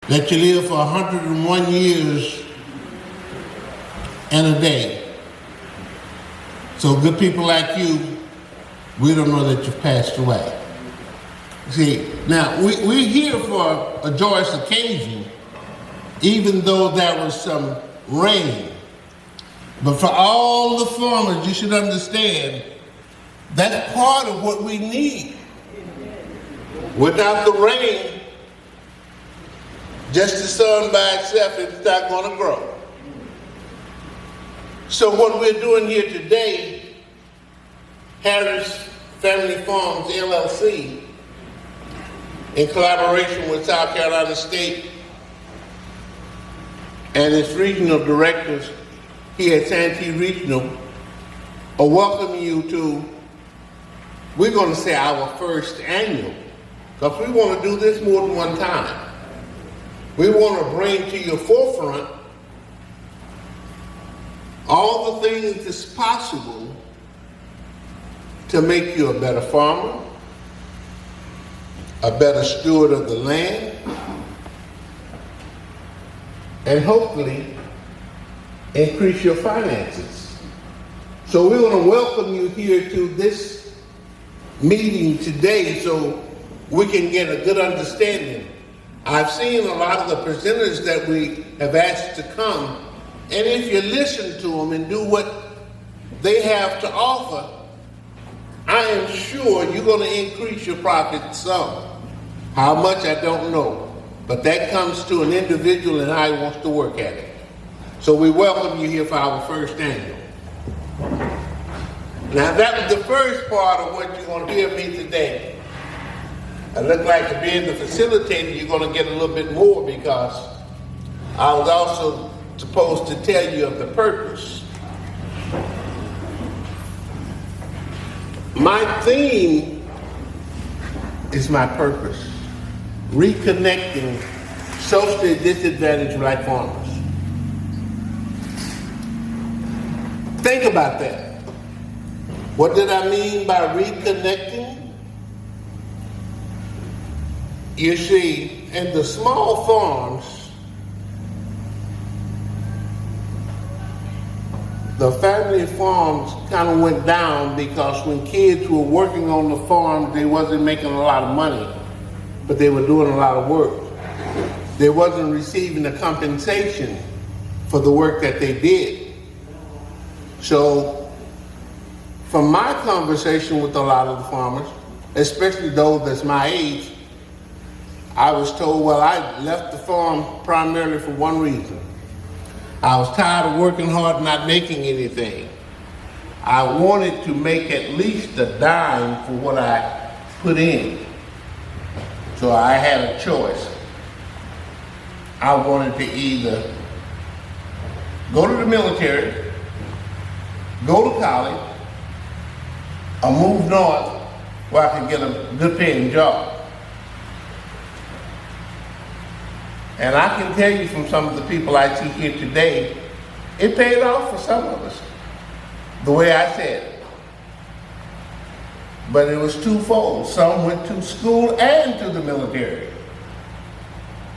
that you live for 101 years and a day. So good people like you, we don't know that you've passed away. See, now we're here for a joyous occasion, even though there was some rain. But for all the farmers, you should understand that's part of what we need. Without the rain, just the sun by itself is not going to grow. So what we're doing here today, Harris Family Farms LLC, in collaboration with South Carolina State and its regional directors here at Santee Regional, I welcome you to, we're going to say our first annual, because we want to do this more than one time. We want to bring to your forefront all the things that's possible to make you a better farmer, a better steward of the land, and hopefully increase your finances. So we want to welcome you here to this meeting today so we can get a good understanding. I've seen a lot of the presenters that we have asked to come, and if you listen to them and do what they have to offer, I am sure you're going to increase your profit some. How much, I don't know, but that comes to an individual and how he wants to work at it. So we welcome you here for our first annual. Now that was the first part of what you're going to hear me today. It looked like being the facilitator, you're going to get a little bit more, because I was also supposed to tell you of the purpose. My theme is my purpose: reconnecting socially disadvantaged black farmers. Think about that. What did I mean by reconnecting? You see, in the small farms, the family farms kind of went down because when kids were working on the farm, they wasn't making a lot of money, but they were doing a lot of work. They wasn't receiving the compensation for the work that they did. So, from my conversation with a lot of the farmers, especially those that's my age, I was told, well, I left the farm primarily for one reason. I was tired of working hard and not making anything. I wanted to make at least a dime for what I put in. So I had a choice. I wanted to either go to the military, go to college, or move north where I could get a good paying job. And I can tell you from some of the people I see here today, it paid off for some of us, the way I said it. But it was twofold. Some went to school and to the military,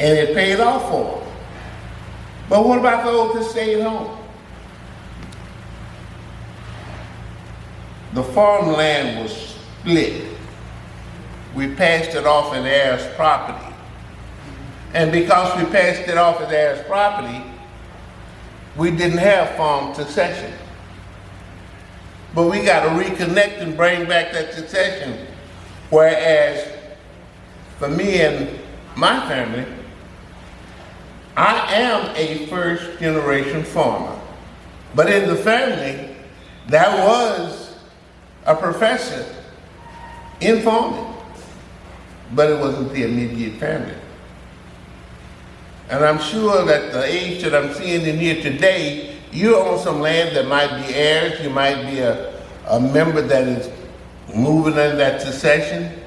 and it paid off for them. But what about those that stayed home? The farmland was split. We passed it off as heirs property. And because we passed it off as heirs property, we didn't have farm succession. But we got to reconnect and bring back that succession. Whereas for me and my family, I am a first generation farmer. But in the family, there was a professor in farming, but it wasn't the immediate family. And I'm sure that the age that I'm seeing in here today, you're on some land that might be heirs, you might be a member that is moving in that succession.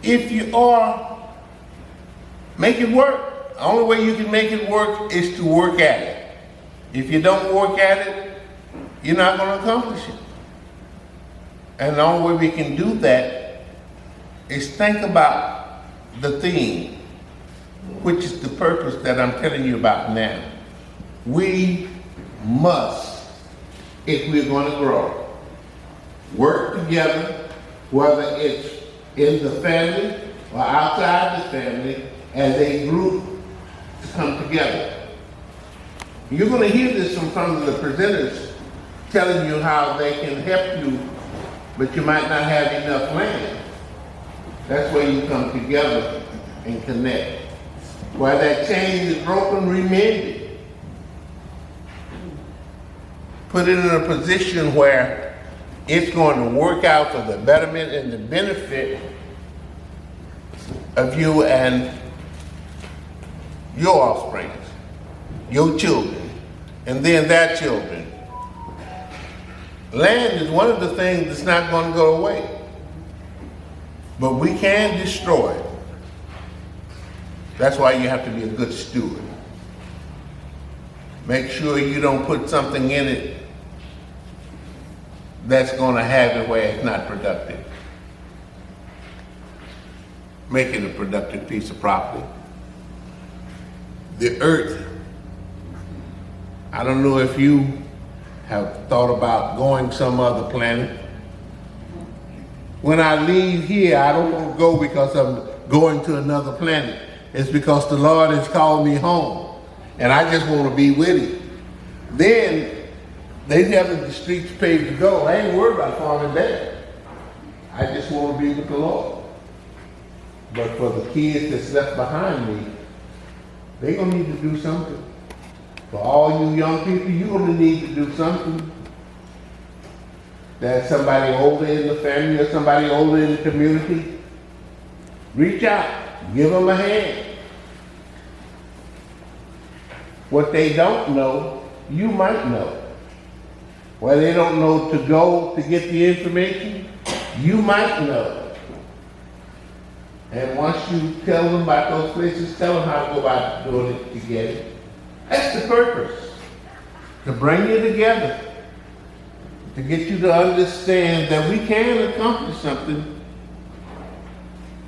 If you are, make it work. The only way you can make it work is to work at it. If you don't work at it, you're not going to accomplish it. And the only way we can do that is think about the theme. which is the purpose that I'm telling you about now. We must, if we're going to grow, work together, whether it's in the family or outside the family, as a group to come together. You're going to hear this from some of the presenters telling you how they can help you, but you might not have enough land. That's where you come together and connect. While that chain is broken, remend it. Put it in a position where it's going to work out for the betterment and the benefit of you and your offspring, your children, and then their children. Land is one of the things that's not going to go away, but we can destroy it. That's why you have to be a good steward. Make sure you don't put something in it that's going to have it where it's not productive. Make it a productive piece of property. The earth, I don't know if you have thought about going some other planet. When I leave here, I don't want to go because I'm going to another planet. It's because the Lord has called me home, and I just want to be with Him. Then they have the streets paved to go. I ain't worried about farming there. I just want to be with the Lord. But for the kids that's left behind me, they're going to need to do something. For all you young people, you're going to need to do something. There's somebody older in the family or somebody older in the community. Reach out. Give them a hand. What they don't know, you might know. Where they don't know to go to get the information, you might know. And once you tell them about those places, tell them how to go about doing it to get it. That's the purpose. To bring you together. To get you to understand that we can accomplish something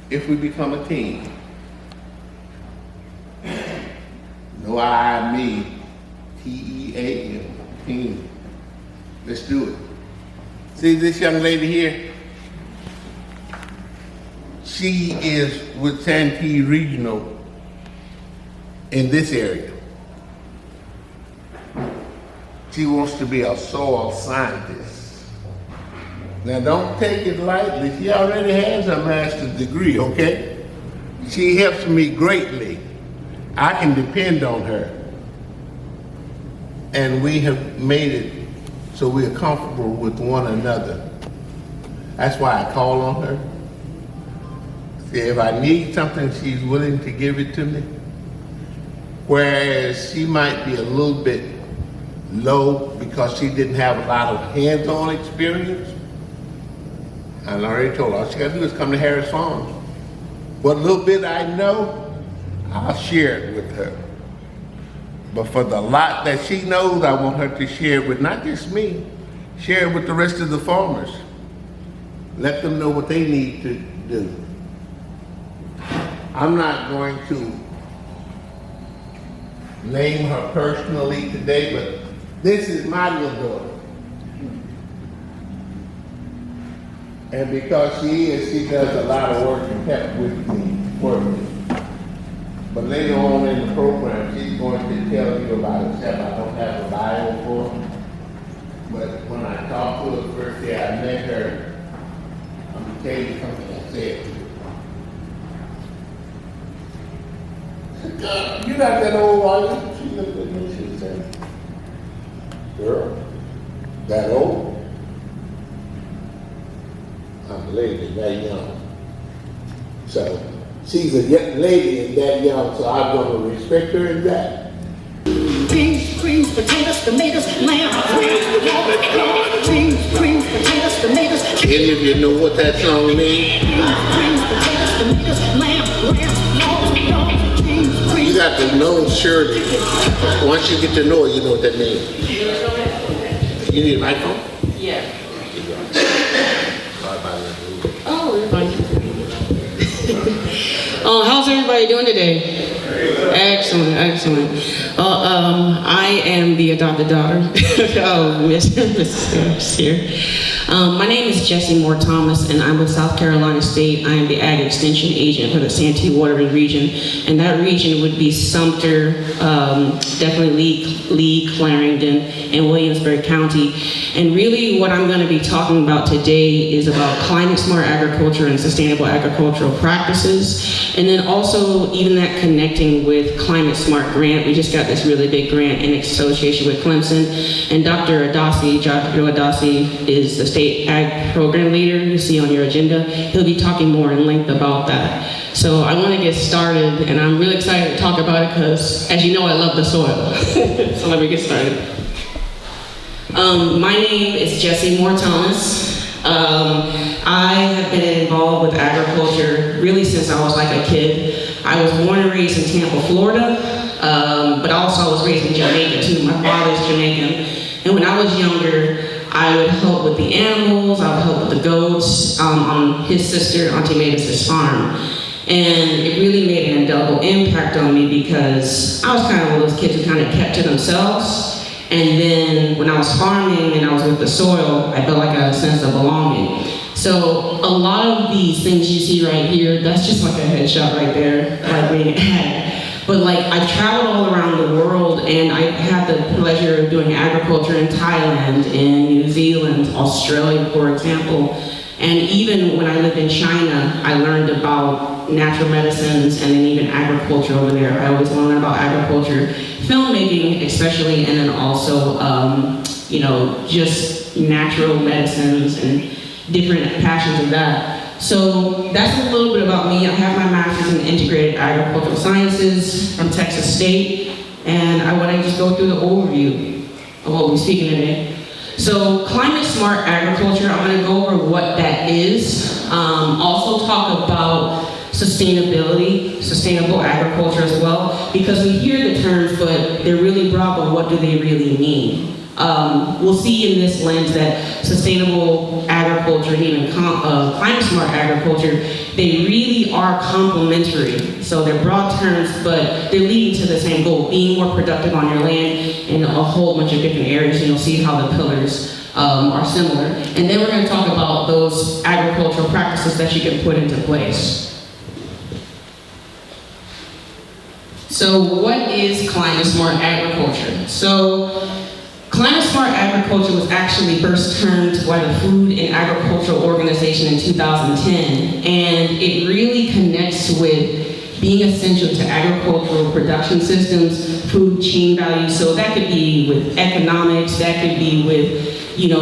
if we become a team. No I, me, T-E-A-M, team. Let's do it. See this young lady here? She is with Santee Regional in this area. She wants to be a soil scientist. Now don't take it lightly. She already has a master's degree, okay? She helps me greatly. I can depend on her. And we have made it so we're comfortable with one another. That's why I call on her. See, if I need something, she's willing to give it to me. Whereas she might be a little bit low because she didn't have a lot of hands-on experience. I already told her all she got to do is come to Harris Farms. What little bit I know, I'll share it with her. But for the lot that she knows, I want her to share it with not just me, share it with the rest of the farmers. Let them know what they need to do. I'm not going to name her personally today, but this is my little daughter. And because she does a lot of work and kept with me working. But later on in the program, she's going to tell you about herself. I don't have a bio for her. But when I talked to her the first day I met her, I'm going to tell you something I said to her. God, you're not that old, are you? She looked at me, she said, girl, that old? I'm a lady that young. So she's a lady and that young, so I'm going to respect her in that. Beans, greens, potatoes, tomatoes, lamb, beans, greens, potatoes, tomatoes. Any of you know what that song means? Beans, potatoes, tomatoes, lamb, You got to know surely. Once you get to know it, you know what that means. You need a microphone? Yeah. Oh, you're fine. How's everybody doing today? Excellent, excellent. I am the adopted daughter of Mrs. here. My name is Jessie Moore Thomas, and I'm with South Carolina State. I am the Ag Extension Agent for the Santee Watering region, and that region would be Sumter, definitely Lee, Clarendon, and Williamsburg County. And really what I'm going to be talking about today is about climate-smart agriculture and sustainable agricultural practices, and then also even that connecting with Climate Smart grant. We just got this really big grant in association with Clemson, and Dr. Adasi, Joe Adasi, is the state ag program leader you see on your agenda. He'll be talking more in length about that. So I want to get started, and I'm really excited to talk about it because, as you know, I love the soil. So let me get started. My name is Jessie Moore Thomas. I have been involved with agriculture really since I was like a kid. I was born and raised in Tampa, Florida, but also I was raised in Jamaica too. My father's Jamaican. And when I was younger, I would help with the animals, I would help with the goats on his sister, Auntie Mavis's farm. And it really made an indelible impact on me because I was kind of one of those kids who kind of kept to themselves. And then when I was farming and I was with the soil, I felt like I had a sense of belonging. So a lot of these things you see right here, that's just like a headshot right there, like being ag. But like I've traveled all around the world, and I had the pleasure of doing agriculture in Thailand, in New Zealand, Australia, for example. And even when I lived in China, I learned about natural medicines and then even agriculture over there. I always want to learn about agriculture, filmmaking especially, and then also, just natural medicines and different passions of that. So that's a little bit about me. I have my master's in integrated agricultural sciences from Texas State, and I want to just go through the overview of what we're speaking today. So climate smart agriculture, I'm going to go over what that is. Also talk about sustainability, sustainable agriculture as well, because we hear the terms, but they're really broad, but what do they really mean? We'll see in this lens that sustainable agriculture and even climate smart agriculture, they really are complementary. So they're broad terms, but they're leading to the same goal, being more productive on your land in a whole bunch of different areas, and you'll see how the pillars are similar. And then we're going to talk about those agricultural practices that you can put into place. So what is climate smart agriculture? So climate smart agriculture was actually first termed by the Food and Agricultural Organization in 2010, and it really connects with being essential to agricultural production systems, food chain value. So that could be with economics, that could be with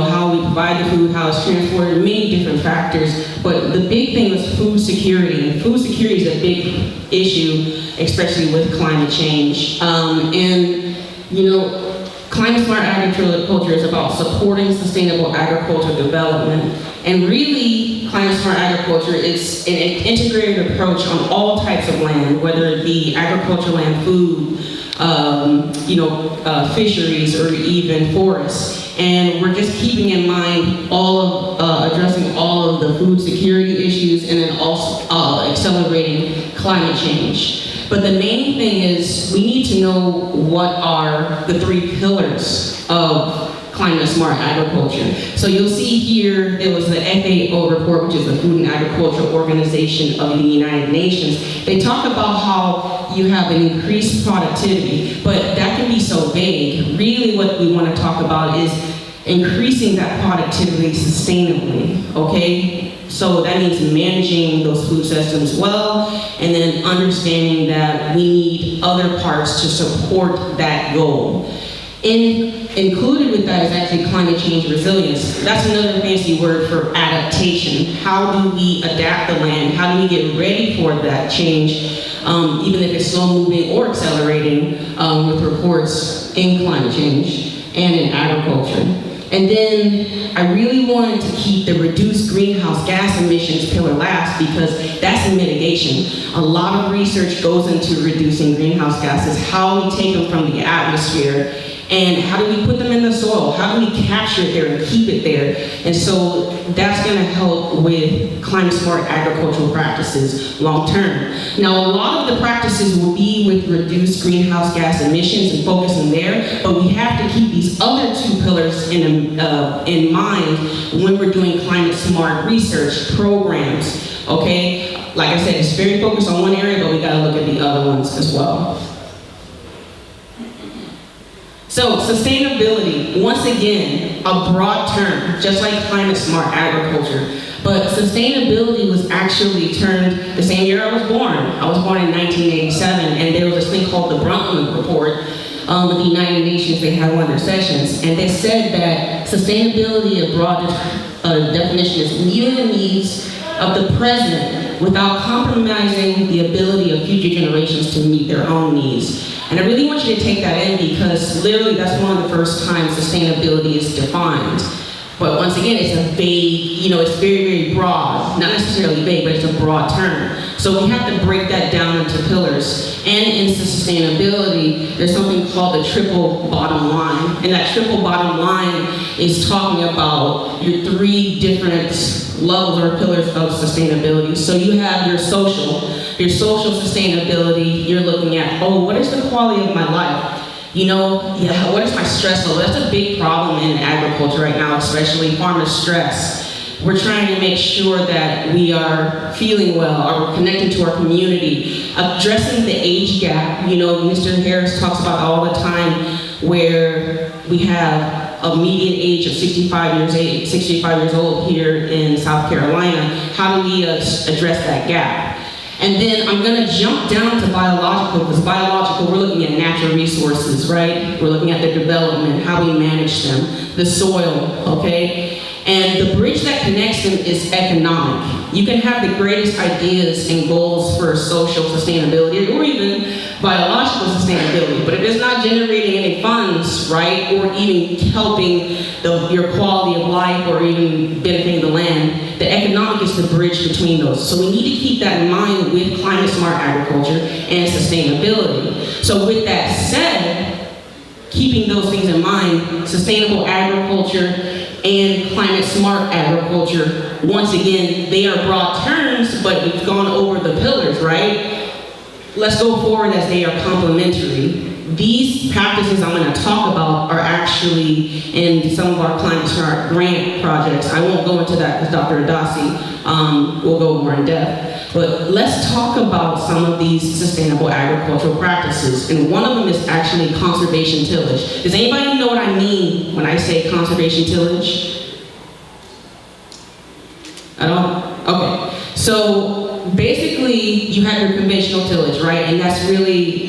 how we provide the food, how it's transported, many different factors. But the big thing was food security. And food security is a big issue, especially with climate change. Climate smart agriculture is about supporting sustainable agricultural development. And really, climate smart agriculture is an integrated approach on all types of land, whether it be agricultural land, food, fisheries, or even forests. And we're just keeping in mind addressing all of the food security issues, and then also accelerating climate change. But the main thing is we need to know what are the three pillars of climate smart agriculture. So you'll see here, there was the FAO report, which is the Food and Agricultural Organization of the United Nations. They talk about how you have an increased productivity, but that can be so vague. Really what we want to talk about is increasing that productivity sustainably, okay? So that means managing those food systems well, and then understanding that we need other parts to support that goal. Included with that is actually climate change resilience. That's another fancy word for adaptation. How do we adapt the land? How do we get ready for that change, even if it's slow moving or accelerating with reports in climate change and in agriculture. And then I really wanted to keep the reduced greenhouse gas emissions pillar last because that's in mitigation. A lot of research goes into reducing greenhouse gases, how we take them from the atmosphere And how do we put them in the soil? How do we capture it there and keep it there? And so that's going to help with climate smart agricultural practices long term. Now, a lot of the practices will be with reduced greenhouse gas emissions and focusing there, but we have to keep these other two pillars in mind when we're doing climate smart research programs, okay? Like I said, it's very focused on one area, but we gotta look at the other ones as well. So, sustainability, once again, a broad term, just like climate smart agriculture. But sustainability was actually termed the same year I was born. I was born in 1987, and there was this thing called the Brundtland Report with the United Nations. They had one of their sessions, and they said that sustainability, a broad definition, is meeting the needs of the present without compromising the ability of future generations to meet their own needs. And I really want you to take that in because literally that's one of the first times sustainability is defined. But once again, it's a vague, it's very, very broad. Not necessarily vague, but it's a broad term. So we have to break that down into pillars. And into sustainability, there's something called the triple bottom line. And that triple bottom line is talking about your three different levels or pillars of sustainability. So you have your social sustainability. You're looking at, what is the quality of my life? What is my stress level? That's a big problem in agriculture right now, especially farmer stress. We're trying to make sure that we are feeling well, or we're connecting to our community, addressing the age gap. Mr. Harris talks about all the time where we have a median age of 65 years old here in South Carolina. How do we address that gap? And then I'm going to jump down to biological, because biological, we're looking at natural resources, right? We're looking at their development, how we manage them, the soil, okay? And the bridge that connects them is economic. You can have the greatest ideas and goals for social sustainability or even biological sustainability, but if it's not generating any funds, right, or even helping your quality of life or even benefiting the land, the economic is the bridge between those. So we need to keep that in mind with climate smart agriculture and sustainability. So with that said, keeping those things in mind, sustainable agriculture and climate smart agriculture, once again, they are broad terms, but we've gone over the pillars, right? Let's go forward as they are complementary. These practices I'm going to talk about are actually in some of our climate smart grant projects. I won't go into that because Dr. Adasi will go more in depth. But let's talk about some of these sustainable agricultural practices. And one of them is actually conservation tillage. Does anybody know what I mean when I say conservation tillage? At all? Okay. So basically, you have your conventional tillage, right? And that's really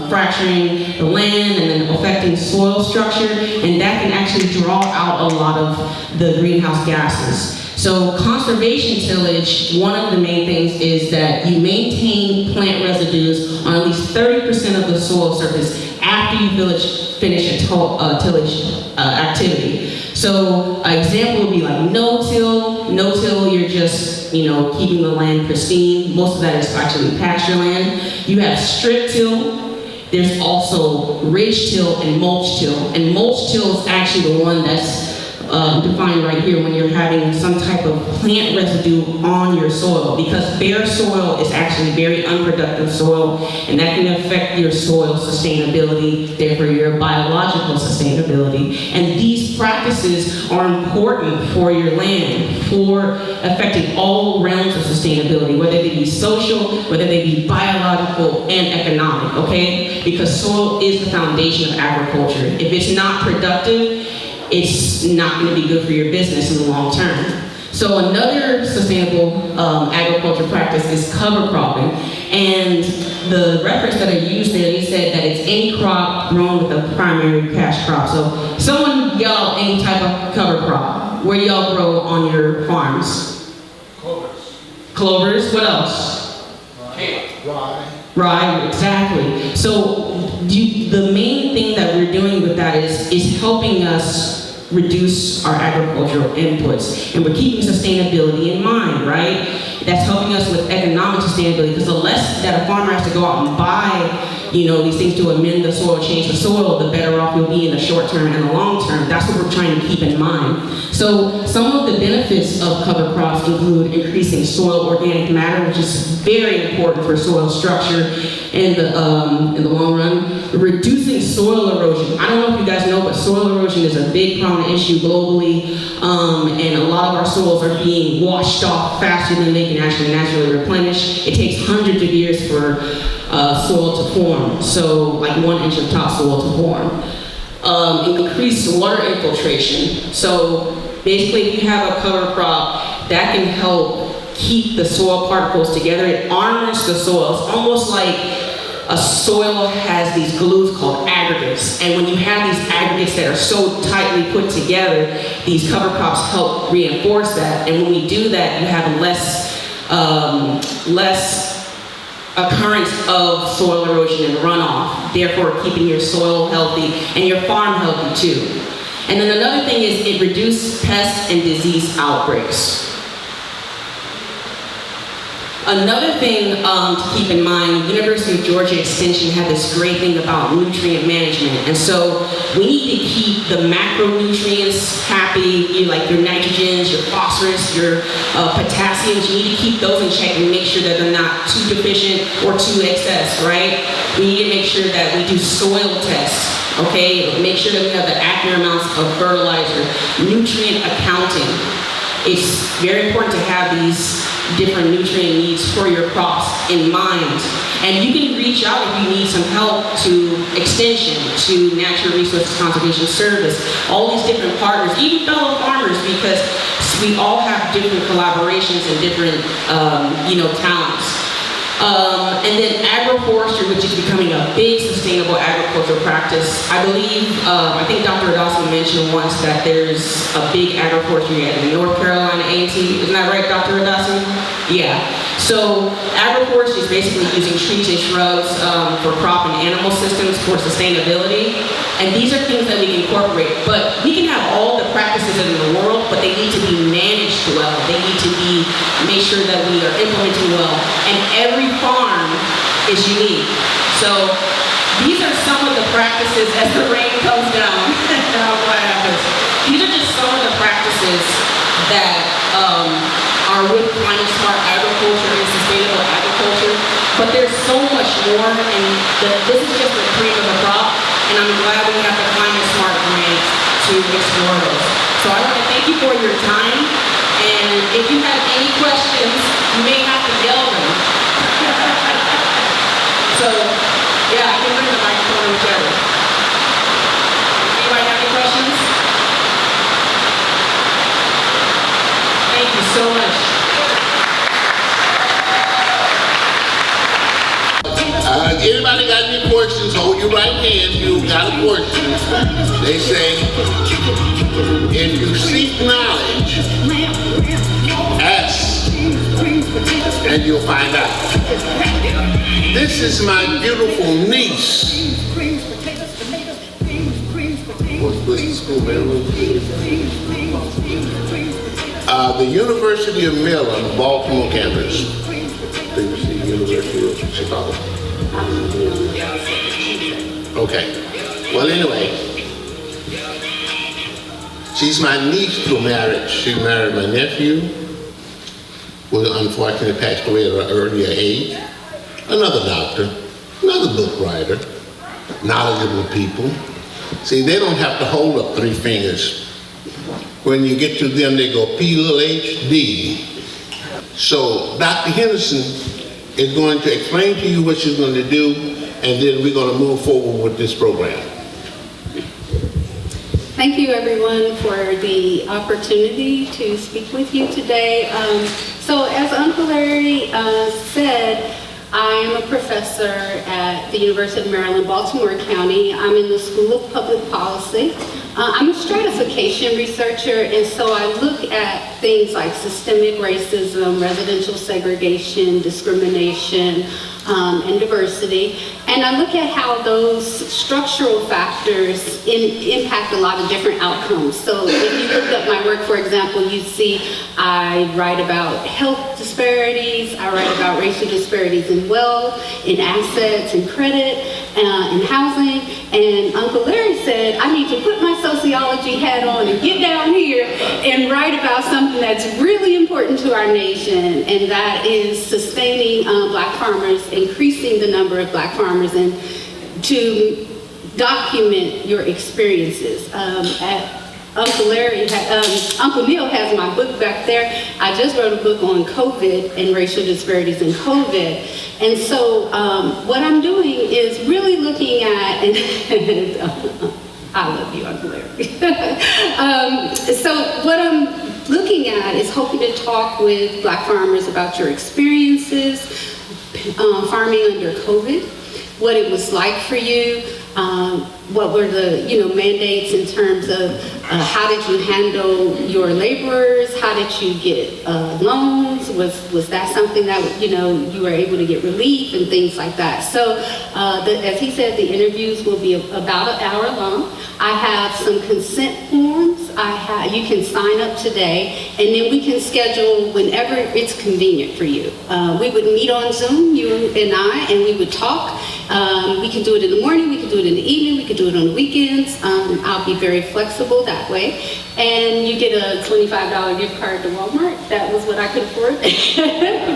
fracturing the land and then affecting soil structure, and that can actually draw out a lot of the greenhouse gases. So conservation tillage, one of the main things is that you maintain plant residues on at least 30% of the soil surface after you finish a tillage activity. So an example would be like no-till. No-till, you're just, keeping the land pristine. Most of that is actually pasture land. You have strip-till. There's also ridge-till and mulch-till. And mulch-till is actually the one that's defined right here when you're having some type of plant residue on your soil, because bare soil is actually very unproductive soil, and that can affect your soil sustainability, therefore your biological sustainability. And these practices are important for your land, for affecting all realms of sustainability, whether they be social, whether they be biological and economic, okay? Because soil is the foundation of agriculture. If it's not productive, it's not going to be good for your business in the long term. So another sustainable agriculture practice is cover cropping. And the reference that I used there, they said that it's any crop grown with a primary cash crop. So someone yell any type of cover crop. Where y'all grow on your farms? Clovers. Clovers, what else? Rye, exactly. So the main thing that we're doing with that is helping us reduce our agricultural inputs. And we're keeping sustainability in mind, right? That's helping us with economic sustainability, because the less that a farmer has to go out and buy these things to amend the soil, change the soil, the better off you'll be in the short term and the long term. That's what we're trying to keep in mind. So some of the benefits of cover crops include increasing soil organic matter, which is very important for soil structure in the long run. Reducing soil erosion. I don't know if you guys know, but soil erosion is a big prominent issue globally, and a lot of our soils are being washed off faster than they can actually naturally replenish. It takes hundreds of years for soil to form, so like 1 inch of topsoil to form. Increased water infiltration. So basically, if you have a cover crop, that can help keep the soil particles together. It armors the soil. It's almost like a soil has these glues called aggregates. And when you have these aggregates that are so tightly put together, these cover crops help reinforce that. And when we do that, you have less occurrence of soil erosion and runoff, therefore keeping your soil healthy and your farm healthy too. And then another thing is it reduces pest and disease outbreaks. Another thing to keep in mind, University of Georgia Extension had this great thing about nutrient management. And so we need to keep the macronutrients happy, like your nitrogens, your phosphorus, your potassiums. You need to keep those in check and make sure that they're not too deficient or too excess, right? We need to make sure that we do soil tests, okay? Make sure that we have the accurate amounts of fertilizer, nutrient accounting. It's very important to have these different nutrient needs for your crops in mind. And you can reach out if you need some help to Extension, to Natural Resources Conservation Service, all these different partners, even fellow farmers, because we all have different collaborations and different, talents. And then agroforestry, which is becoming a big sustainable agricultural practice. I believe, I think Dr. Dawson mentioned once that there's a big agroforestry at North Carolina A&T. Isn't that right, Dr. Dawson? Yeah. So agroforestry is basically using trees and shrubs for crop and animal systems for sustainability. And these are things that we can incorporate. But we can have all the practices in the world, but they need to be managed well. They need to be, make sure that we are implementing well. And every farm is unique. So these are some of the practices as the rain comes down. What happens? These are just some of the practices that are with climate smart agriculture and sustainable agriculture. But there's so much more, and this is just the cream of the crop. And I'm glad we have the climate smart grant to explore those. So I want to thank you for your time. And if you have any questions, you may have to yell them. So, yeah, I can bring the microphone or whichever. Anybody have any questions? Thank you so much. Anybody got any questions? Hold your right hand. You got a question. They say, if you seek knowledge, ask, and you'll find out. This is my beautiful niece. What's the school, man? The University of Maryland, Baltimore campus. Previously, University of Chicago. Okay. Well, anyway, she's my niece through marriage. She married my nephew, who unfortunately passed away at an earlier age. Another doctor, another book writer, knowledgeable people. See, they don't have to hold up 3 fingers. When you get to them, they go P-H-D. So Dr. Henderson is going to explain to you what she's going to do, and then we're going to move forward with this program. Thank you, everyone, for the opportunity to speak with you today. So as Uncle Larry said, I am a professor at the University of Maryland, Baltimore County. I'm in the School of Public Policy. I'm a stratification researcher, and so I look at things like systemic racism, residential segregation, discrimination, and diversity. And I look at how those structural factors impact a lot of different outcomes. So if you look at my work, for example, you see I write about health disparities, I write about racial disparities in wealth, in assets, in credit, in housing. And Uncle Larry said, I need to put my sociology hat on and get down here and write about something that's really important to our nation, and that is sustaining Black farmers, increasing the number of Black farmers, and to document your experiences. Uncle Neil has my book back there. I just wrote a book on COVID and racial disparities in COVID. And so what I'm doing is really looking at, and I love you, Uncle Larry. So what I'm looking at is hoping to talk with Black farmers about your experiences farming under COVID, what it was like for you, what were the mandates in terms of how did you handle your laborers, how did you get loans, was that something that you were able to get relief and things like that. So as he said, the interviews will be about an hour long. I have some consent forms. You can sign up today, and then we can schedule whenever it's convenient for you. We would meet on Zoom, you and I, and we would talk. We can do it in the morning, we can do it in the evening, we can do it on the weekends. I'll be very flexible that way. And you get a $25 gift card to Walmart. That was what I could afford.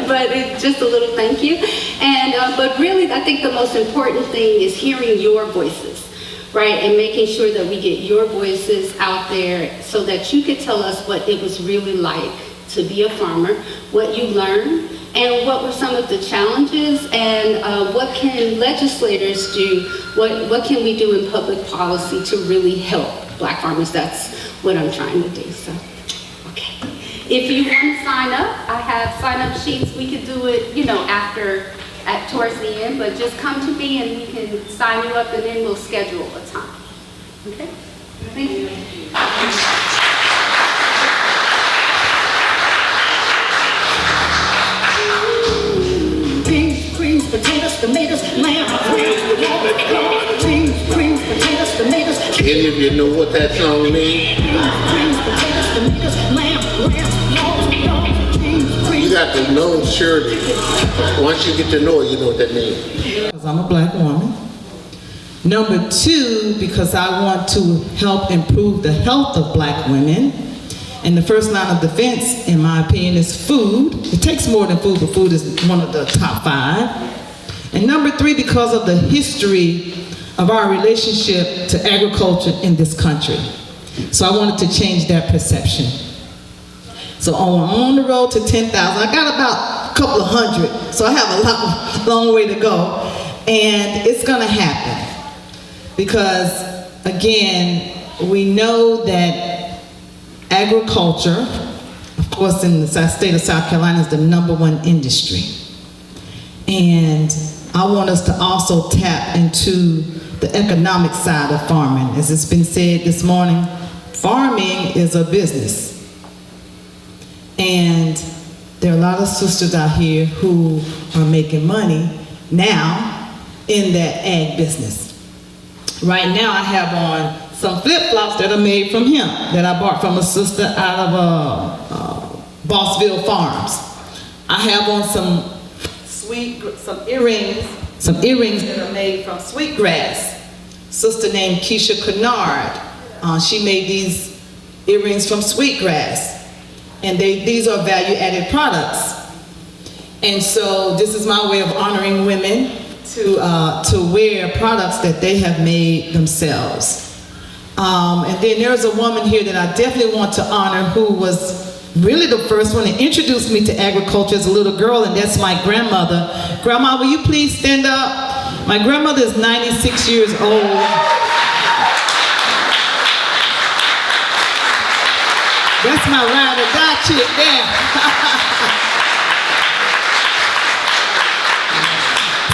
But it's just a little thank you. And but really, I think the most important thing is hearing your voices, right? And making sure that we get your voices out there so that you could tell us what it was really like to be a farmer, what you learned, and what were some of the challenges, and what can legislators do, what can we do in public policy to really help Black farmers? That's what I'm trying to do, so, okay. If you want to sign up, I have sign-up sheets. We could do it, towards the end, but just come to me and we can sign you up, and then we'll schedule a time, okay? Thank you. Beans, potatoes, tomatoes, lamb, beans, potatoes, tomatoes. Any of you know what that song means? Beans, potatoes, tomatoes, lamb, You got to know surely. Once you get to know it, you know what that means. Because I'm a Black woman. Number two, because I want to help improve the health of Black women. And the first line of defense, in my opinion, is food. It takes more than food, but food is one of the top 5. And number 3, because of the history of our relationship to agriculture in this country. So I wanted to change that perception. So I'm on the road to 10,000. I got about a couple of hundred, so I have a long way to go. And it's gonna happen. Because, again, we know that agriculture, of course, in the state of South Carolina, is the #1 industry. And I want us to also tap into the economic side of farming. As it's been said this morning, farming is a business. And there are a lot of sisters out here who are making money now in that ag business. Right now I have on some flip-flops that are made from hemp that I bought from a sister out of Bossville Farms. I have on some earrings that are made from sweetgrass. Sister named Keisha Kennard, she made these earrings from sweetgrass, and these are value-added products. And so this is my way of honoring women to wear products that they have made themselves. And then there's a woman here that I definitely want to honor, who was really the first one to introduce me to agriculture as a little girl, and that's my grandmother. Grandma, will you please stand up? My grandmother is 96 years old. That's my ride or die chick there.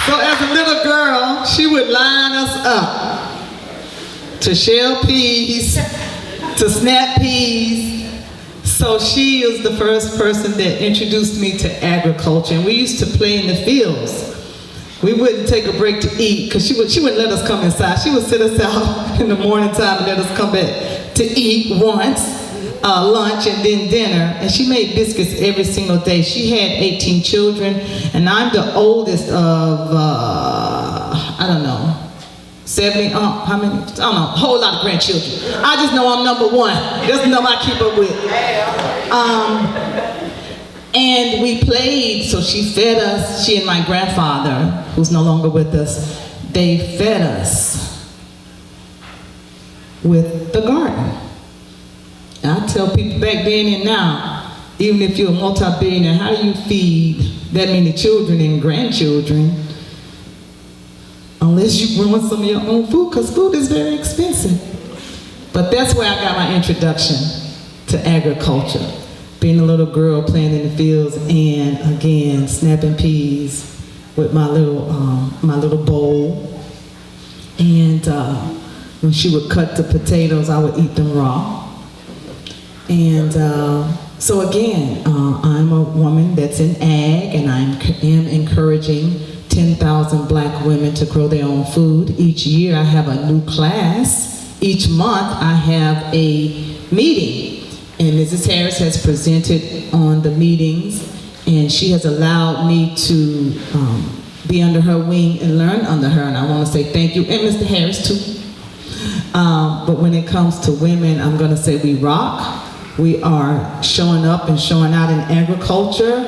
So as a little girl, she would line us up to shell peas, to snap peas. So she is the first person that introduced me to agriculture. And we used to play in the fields. We wouldn't take a break to eat because she wouldn't let us come inside. She would sit us out in the morning time and let us come back to eat once, lunch and then dinner. And she made biscuits every single day. She had 18 children, and I'm the oldest of, I don't know, 70, how many? I don't know, a whole lot of grandchildren. I just know I'm number one. That's the number I keep up with. And we played, so she fed us, she and my grandfather, who's no longer with us, they fed us with the garden. And I tell people back then and now, even if you're a multi-billionaire, how do you feed that many children and grandchildren unless you're growing some of your own food, because food is very expensive. But that's where I got my introduction to agriculture. Being a little girl playing in the fields and again snapping peas with my little bowl. And when she would cut the potatoes, I would eat them raw. And so again, I'm a woman that's in ag, and I am encouraging 10,000 black women to grow their own food. Each year I have a new class. Each month I have a meeting. And Mrs. Harris has presented on the meetings, and she has allowed me to be under her wing and learn under her, and I want to say thank you, and Mr. Harris too. But when it comes to women, I'm going to say we rock. We are showing up and showing out in agriculture,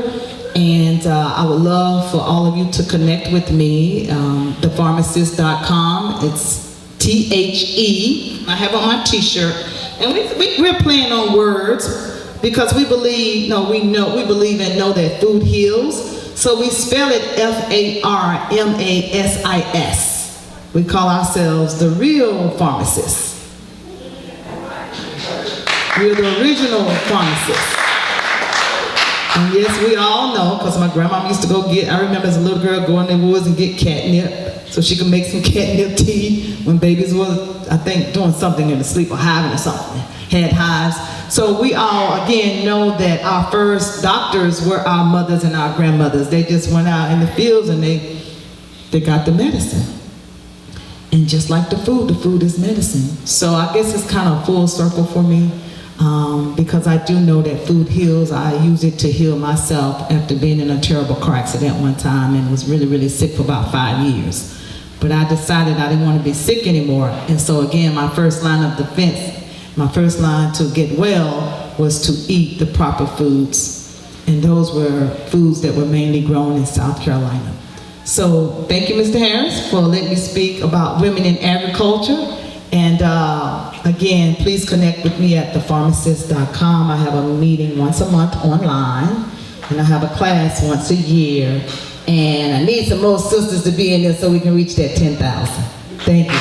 and I would love for all of you to connect with me, thepharmacist.com. It's THE. I have on my t-shirt. And we're playing on words because we believe and know that food heals. So we spell it FARMASIS. We call ourselves the real pharmacists. We're the original pharmacists. And yes, we all know, because my grandma used to go I remember as a little girl going in the woods and get catnip so she could make some catnip tea when babies was, I think, doing something in the sleep or hiving or something, had hives. So we all, again, know that our first doctors were our mothers and our grandmothers. They just went out in the fields and they got the medicine. And just like the food is medicine. So I guess it's kind of full circle for me. Because I do know that food heals. I use it to heal myself after being in a terrible car accident one time and was really, really sick for about 5 years. But I decided I didn't want to be sick anymore. And so again, my first line of defense, my first line to get well was to eat the proper foods. And those were foods that were mainly grown in South Carolina. So thank you, Mr. Harris, for letting me speak about women in agriculture. And again, please connect with me at thepharmacist.com. I have a meeting once a month online, and I have a class once a year. And I need some more sisters to be in there so we can reach that 10,000. Thank you.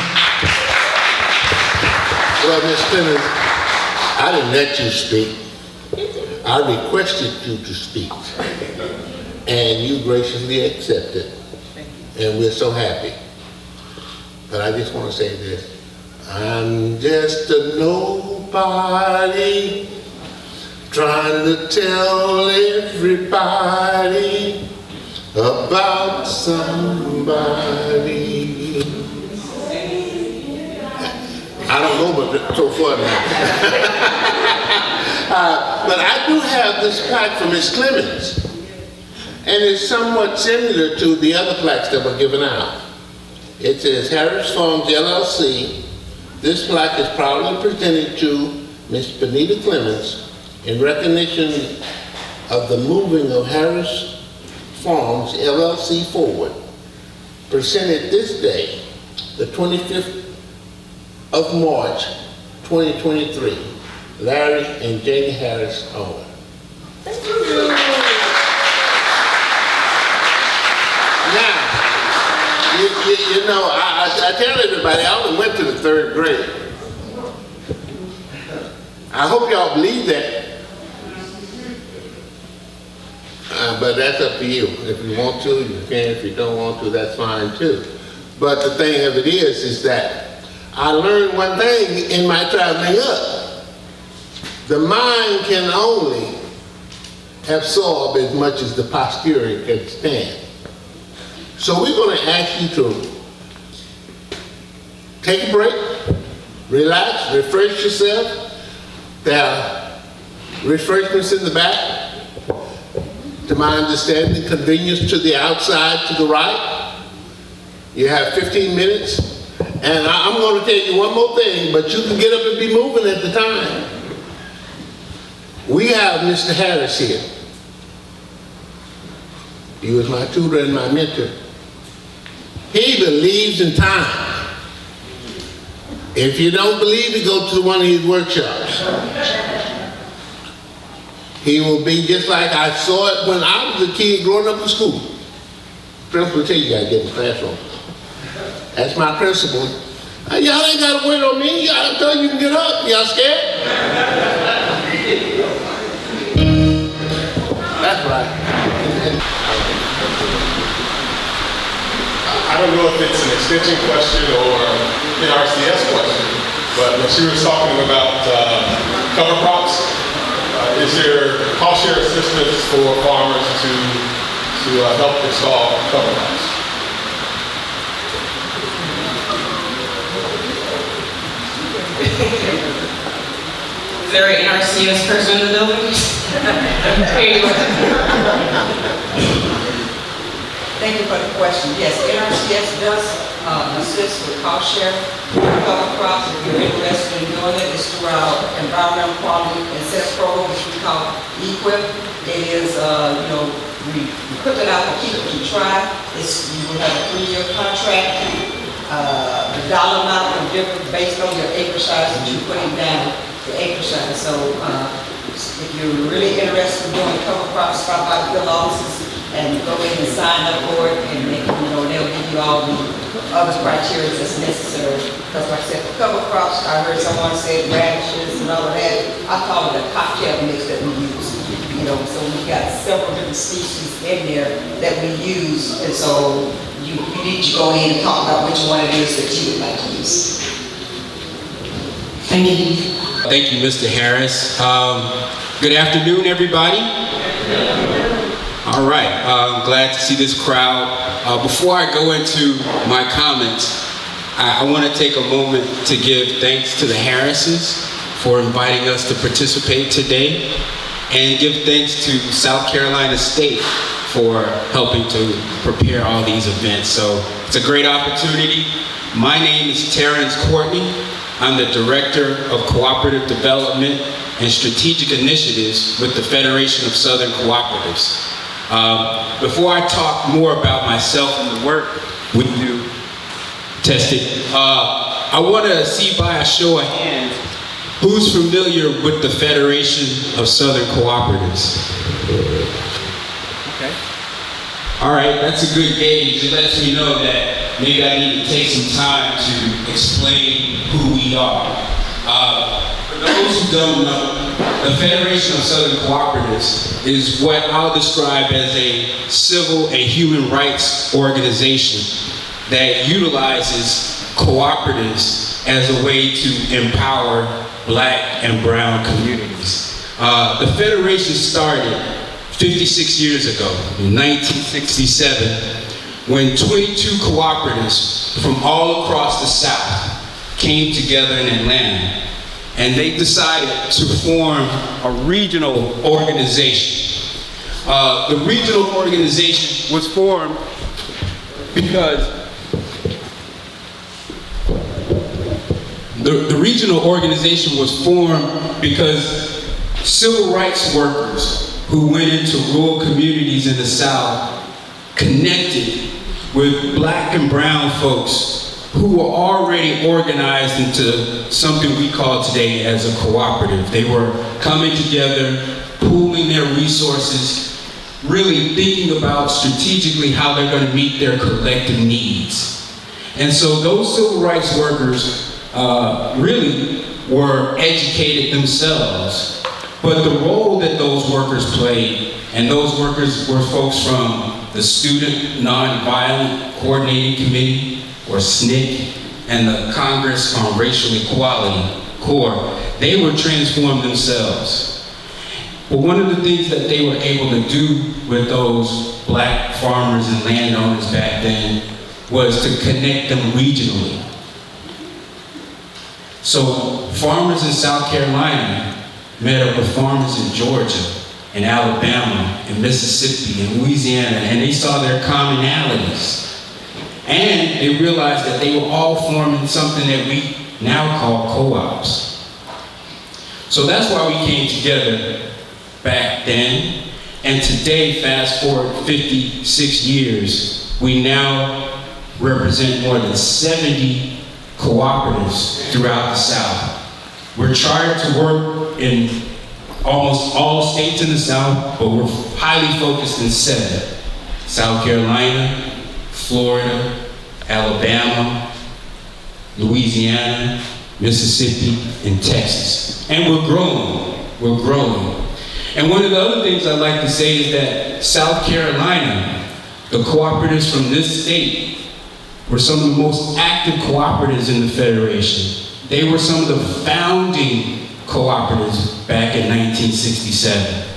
Well, Ms. Clemens, I didn't let you speak. I requested you to speak. And you graciously accepted. And we're so happy. But I just want to say this. I'm just a nobody trying to tell everybody about somebody. I don't know, but so far now. But I do have this plaque from Ms. Clemens, and it's somewhat similar to the other plaques that were given out. It says Harris Farms LLC. This plaque is proudly presented to Ms. Benita Clemens in recognition of the moving of Harris Farms LLC forward. Presented this day, the 25th of March, 2023. Larry and Janie Harris Owen. Thank you. Now, you know, I tell everybody, I only went to the 3rd grade. I hope y'all believe that. But that's up to you. If you want to, you can. If you don't want to, that's fine too. But the thing of it is that I learned one thing in my traveling up. The mind can only absorb as much as the posterior can stand. So we're going to ask you to take a break, relax, refresh yourself. There are refreshments in the back. To my understanding, convenience to the outside, to the right. You have 15 minutes. And I'm going to tell you one more thing, but you can get up and be moving at the time. We have Mr. Harris here. He was my tutor and my mentor. He believes in time. If you don't believe it, go to one of his workshops. He will be just like I saw it when I was a kid growing up in school. Principal will tell you, you gotta get in the classroom. That's my principal. Y'all ain't gotta wait on me. Y'all tell you can get up. Y'all scared? That's right. I don't know if it's an extension question or an RCS question, but when she was talking about cover crops, is there cost share assistance for farmers to help install cover crops? Is there an NRCS person in the building? Thank you for the question. Yes, NRCS does assist with cost share cover crops. If you're interested in doing it, it's through our environmental quality incentive program, which we call EQIP. It is, we put it out for people to try. You will have a 3-year contract. The dollar amount will differ based on your acre size that you're putting down the acre size. So if you're really interested in doing cover crops, stop by the field offices and go in and sign up for it, and they'll give you all the other criteria that's necessary. Because like I said, for cover crops, I heard someone say radishes and all of that. I call it a cocktail mix that we use. So we got several different species in there that we use, and so you need to go in and talk about which one it is that you would like to use. Thank you. Thank you, Mr. Harris. Good afternoon, everybody. All right, I'm glad to see this crowd. Before I go into my comments, I want to take a moment to give thanks to the Harrises for inviting us to participate today, and give thanks to South Carolina State for helping to prepare all these events. So it's a great opportunity. My name is Terrence Courtney. I'm the Director of Cooperative Development and Strategic Initiatives with the Federation of Southern Cooperatives. Before I talk more about myself and the work we do, I want to see by a show of hands who's familiar with the Federation of Southern Cooperatives. Okay. All right, that's a good gauge. It lets me know that maybe I need to take some time to explain who we are. For those who don't know, the Federation of Southern Cooperatives is what I'll describe as a civil and human rights organization that utilizes cooperatives as a way to empower Black and brown communities. The Federation started 56 years ago, in 1967, when 22 cooperatives from all across the South came together in Atlanta, and they decided to form a regional organization. The regional organization was formed because the regional organization was formed because civil rights workers who went into rural communities in the South connected with Black and brown folks who were already organized into something we call today as a cooperative. They were coming together, pooling their resources, really thinking about strategically how they're going to meet their collective needs. And so those civil rights workers really were educated themselves. But the role that those workers played, and those workers were folks from the Student Nonviolent Coordinating Committee, or SNCC, and the Congress on Racial Equality, CORE, they were transformed themselves. But one of the things that they were able to do with those black farmers and landowners back then was to connect them regionally. So farmers in South Carolina met up with farmers in Georgia, in Alabama, in Mississippi, in Louisiana, and they saw their commonalities. And they realized that they were all forming something that we now call co-ops. So that's why we came together back then. And today, fast forward 56 years, we now represent more than 70 cooperatives throughout the South. We're trying to work in almost all states in the South, but we're highly focused in 7. South Carolina, Florida, Alabama, Louisiana, Mississippi, and Texas. And we're growing. And one of the other things I'd like to say is that South Carolina, the cooperatives from this state, were some of the most active cooperatives in the Federation. They were some of the founding cooperatives back in 1967.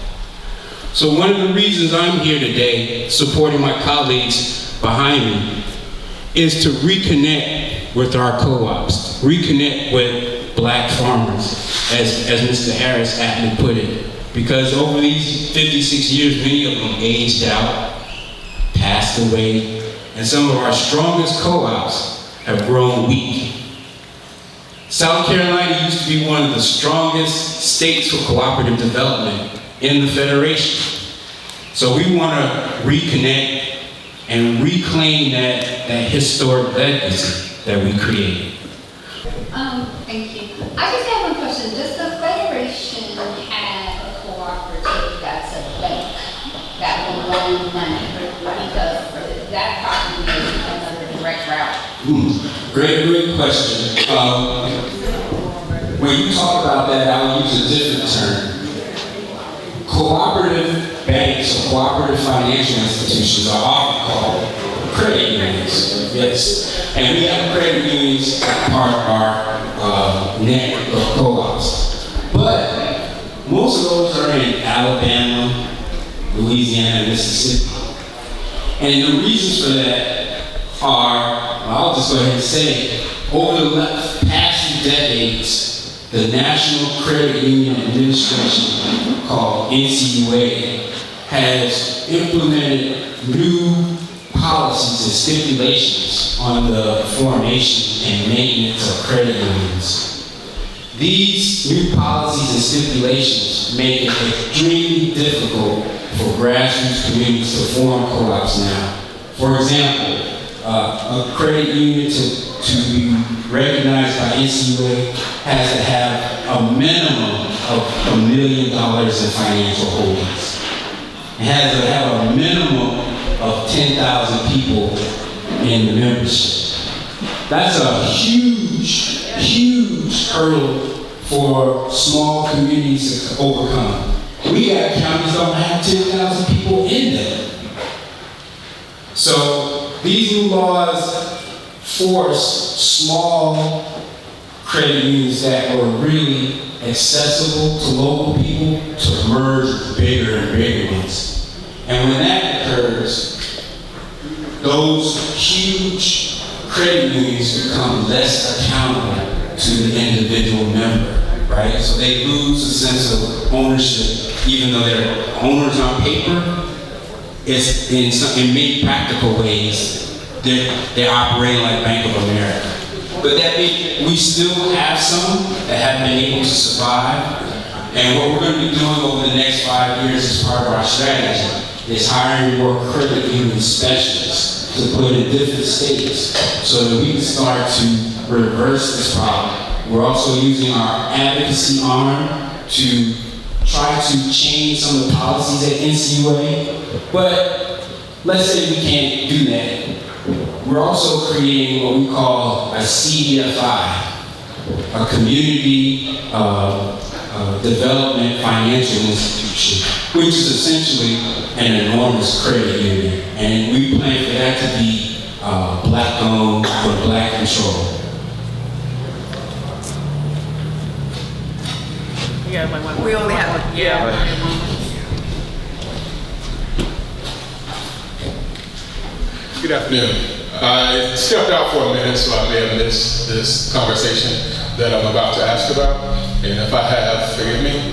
So one of the reasons I'm here today, supporting my colleagues behind me, is to reconnect with our co-ops, reconnect with black farmers, as Mr. Harris aptly put it. Because over these 56 years, many of them aged out, passed away, and some of our strongest co-ops have grown weak. South Carolina used to be one of the strongest states for cooperative development in the Federation. So we want to reconnect and reclaim that historic legacy that we created. Thank you. I just have one question. Does the Federation have a cooperative that's a bank that will loan money? Because that probably is another direct route. Great question. When you talk about that, I'll use a different term. Cooperative banks or cooperative financial institutions are often called credit unions. Yes. And we have credit unions as part of our network of co-ops. But most of those are in Alabama, Louisiana, Mississippi. And the reasons for that are, I'll just go ahead and say, over the past few decades, the National Credit Union Administration, called NCUA, has implemented new policies and stipulations on the formation and maintenance of credit unions. These new policies and stipulations make it extremely difficult for grassroots communities to form co-ops now. For example, a credit union to be recognized by NCUA has to have a minimum of $1 million in financial holdings. It has to have a minimum of 10,000 people in the membership. That's a huge hurdle for small communities to overcome. We got counties that don't have 10,000 people in them. So these new laws force small credit unions that were really accessible to local people to merge with bigger and bigger ones. And when that occurs, those huge credit unions become less accountable to the individual member, right? So they lose a sense of ownership, even though they're owners on paper. It's in many practical ways, they're operating like Bank of America. But that means we still have some that have been able to survive. And what we're going to be doing over the next 5 years as part of our strategy is hiring more credit union specialists to put in different states so that we can start to reverse this problem. We're also using our advocacy arm to try to change some of the policies at NCUA. But let's say we can't do that. We're also creating what we call a CDFI, a community development financial institution, which is essentially an enormous credit union. And we plan for that to be black-owned or black-controlled. Yeah, like one. We only have one. Yeah. Good afternoon. I stepped out for a minute, so I may have missed this conversation that I'm about to ask about. And if I have, forgive me.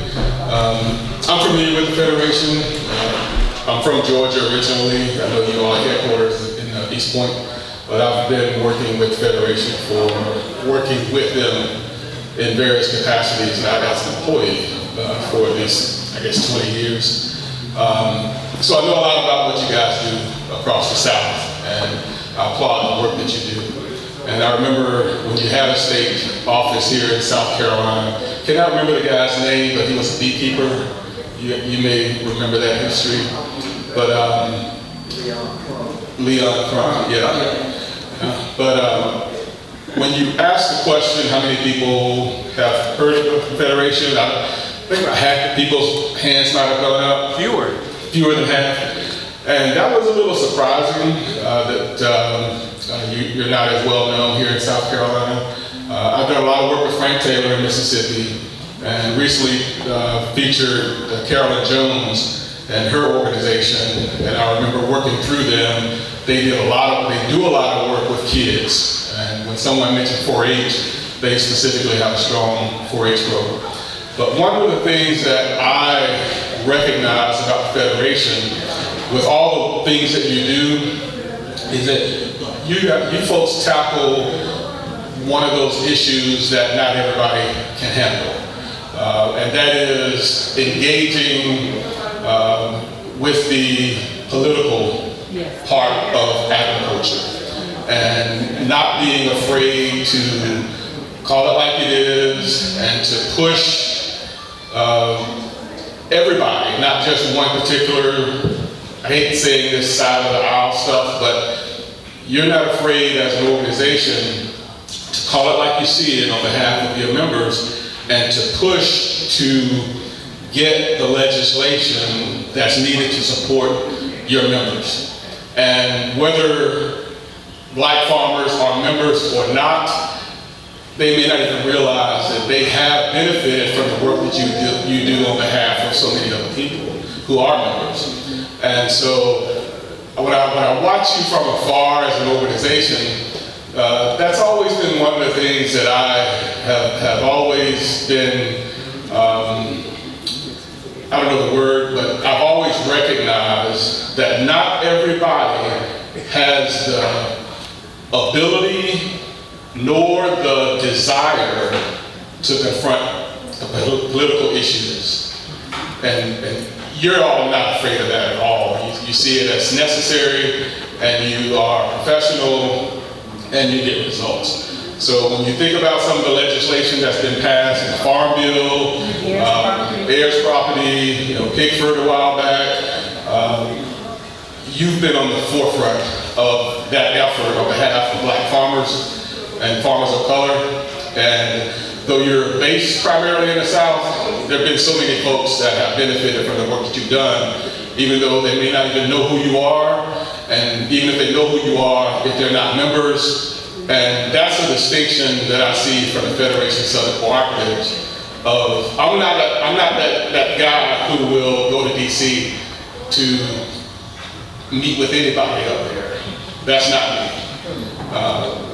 I'm familiar with the Federation. I'm from Georgia originally. I know you all are headquarters in East Point, but I've been working with Federation working with them in various capacities, not as an employee, for at least, I guess, 20 years. So I know a lot about what you guys do across the South, and I applaud the work that you do. And I remember when you had a state office here in South Carolina, cannot remember the guy's name, but he was a beekeeper. You may remember that history. But Leon Crum, yeah. But when you ask the question, how many people have heard of the Federation? I think about half the people's hands might have gone up. Fewer than half. And that was a little surprising that you're not as well known here in South Carolina. I've done a lot of work with Frank Taylor in Mississippi, and recently featured Carolyn Jones and her organization. And I remember working through them. They do a lot of work with kids. And when someone mentioned 4-H, they specifically have a strong 4-H program. But one of the things that I recognize about the Federation, with all the things that you do, is that you folks tackle one of those issues that not everybody can handle. And that is engaging with the political part of agriculture. And not being afraid to call it like it is, and to push everybody, not just one particular, I hate saying this side of the aisle stuff, but you're not afraid as an organization to call it like you see it on behalf of your members, and to push to get the legislation that's needed to support your members. And whether black farmers are members or not, they may not even realize that they have benefited from the work that you do on behalf of so many other people who are members. And so when I watch you from afar as an organization, that's always been one of the things that I have always been, I don't know the word, but I've always recognized that not everybody has the ability nor the desire to confront the political issues. And you're all not afraid of that at all. You see it as necessary, and you are professional, and you get results. So when you think about some of the legislation that's been passed, the Farm Bill, heirs property, Pickford a while back, you've been on the forefront of that effort on behalf of black farmers and farmers of color. And though you're based primarily in the South, there have been so many folks that have benefited from the work that you've done, even though they may not even know who you are, and even if they know who you are, if they're not members. And that's a distinction that I see from the Federation Southern Cooperatives. I'm not that guy who will go to DC to meet with anybody up there. That's not me.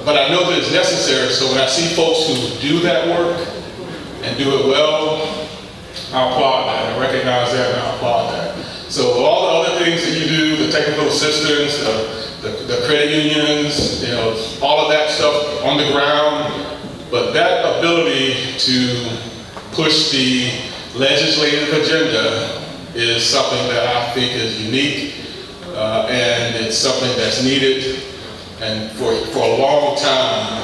But I know that it's necessary, so when I see folks who do that work and do it well, I applaud that. I recognize that and I applaud that. So all the other things that you do, the technical assistance, the credit unions, all of that stuff on the ground, but that ability to push the legislative agenda is something that I think is unique, and it's something that's needed. And for a long time,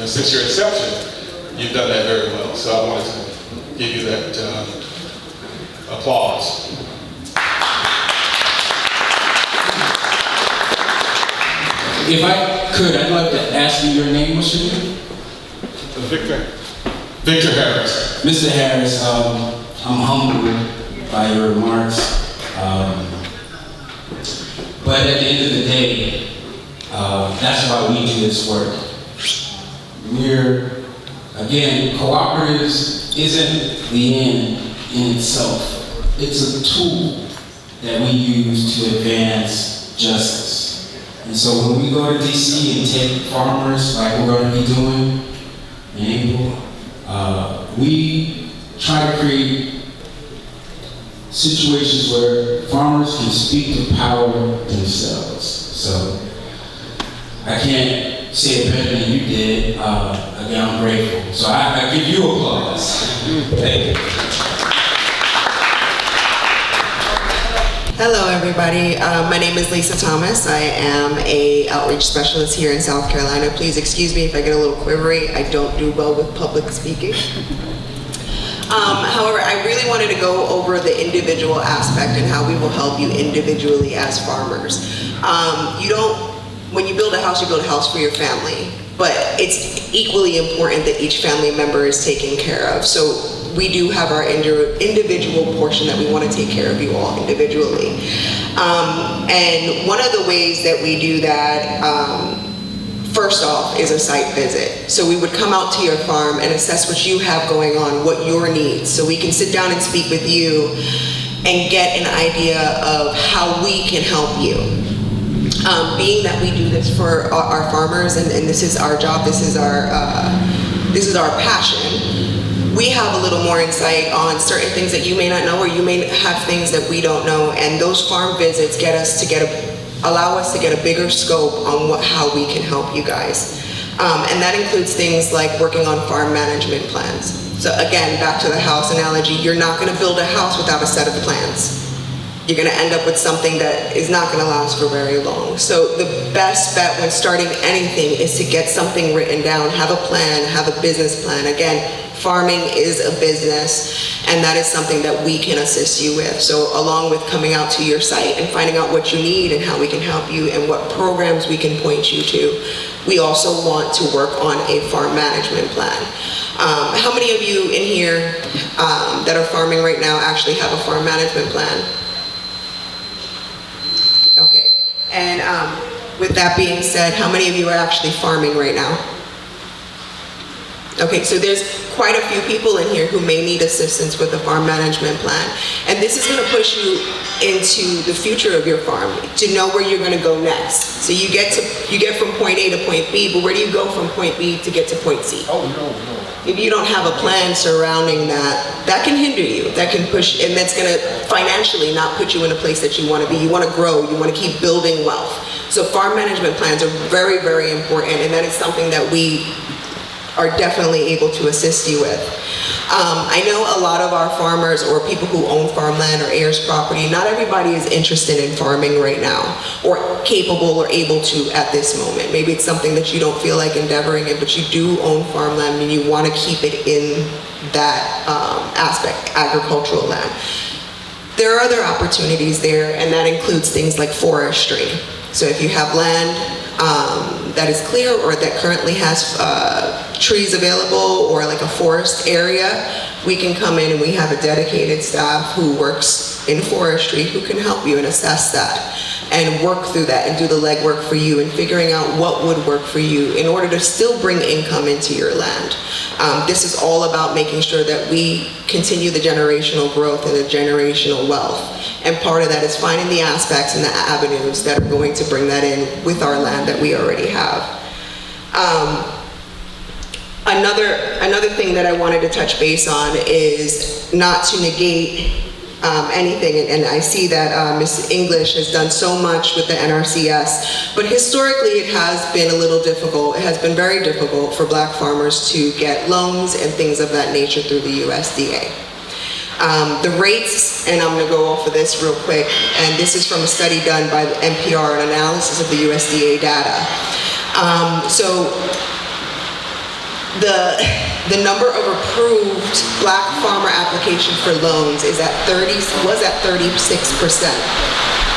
since your inception, you've done that very well. So I wanted to give you that applause. If I could, I'd like to ask you your name. What's your name? Victor Harris. Mr. Harris, I'm humbled by your remarks. But at the end of the day, that's why we do this work. We're a again, cooperatives isn't the end in itself. It's a tool that we use to advance justice. And so when we go to DC and take farmers, like we're going to be doing in April, we try to create situations where farmers can speak to power themselves. So I can't say it better than you did. Again, I'm grateful. So I give you applause. Thank you. Hello, everybody. My name is Lisa Thomas. I am a outreach specialist here in South Carolina. Please excuse me if I get a little quivery. I don't do well with public speaking. However, I really wanted to go over the individual aspect and how we will help you individually as farmers. When you build a house for your family, but it's equally important that each family member is taken care of. So we do have our individual portion that we want to take care of you all individually. And one of the ways that we do that, first off, is a site visit. So we would come out to your farm and assess what you have going on, what your needs, so we can sit down and speak with you and get an idea of how we can help you. Being that we do this for our farmers, and this is our job, this is our passion, we have a little more insight on certain things that you may not know, or you may have things that we don't know, and those farm visits allow us to get a bigger scope on how we can help you guys. And that includes things like working on farm management plans. So again, back to the house analogy, you're not gonna build a house without a set of plans. You're gonna end up with something that is not gonna last for very long. So the best bet when starting anything is to get something written down, have a plan, have a business plan. Again, farming is a business, and that is something that we can assist you with. So along with coming out to your site and finding out what you need and how we can help you and what programs we can point you to, we also want to work on a farm management plan. How many of you in here that are farming right now actually have a farm management plan? Okay, and with that being said, how many of you are actually farming right now? Okay, so there's quite a few people in here who may need assistance with the farm management plan. And this is gonna push you into the future of your farm, to know where you're gonna go next. So you get from point A to point B, but where do you go from point B to get to point C? Oh, no. If you don't have a plan surrounding that, that can hinder you, that can push, and that's gonna financially not put you in a place that you wanna be. You wanna grow, you wanna keep building wealth. So farm management plans are very, very important, and that is something that we are definitely able to assist you with. I know a lot of our farmers or people who own farmland or heirs property, not everybody is interested in farming right now or capable or able to at this moment. Maybe it's something that you don't feel like endeavoring in, but you do own farmland and you want to keep it in that aspect, agricultural land. There are other opportunities there, and that includes things like forestry. So if you have land that is clear or that currently has trees available or like a forest area, we can come in and we have a dedicated staff who works in forestry who can help you and assess that and work through that and do the legwork for you and figuring out what would work for you in order to still bring income into your land. This is all about making sure that we continue the generational growth and the generational wealth. And part of that is finding the aspects and the avenues that are going to bring that in with our land that we already have. Another thing that I wanted to touch base on is not to negate anything, and I see that Ms. English has done so much with the NRCS, but historically it has been a little difficult. It has been very difficult for black farmers to get loans and things of that nature through the USDA. The rates, and I'm going to go off of this real quick, and this is from a study done by the NPR, an analysis of the USDA data. So the number of approved black farmer applications for loans was at 36%,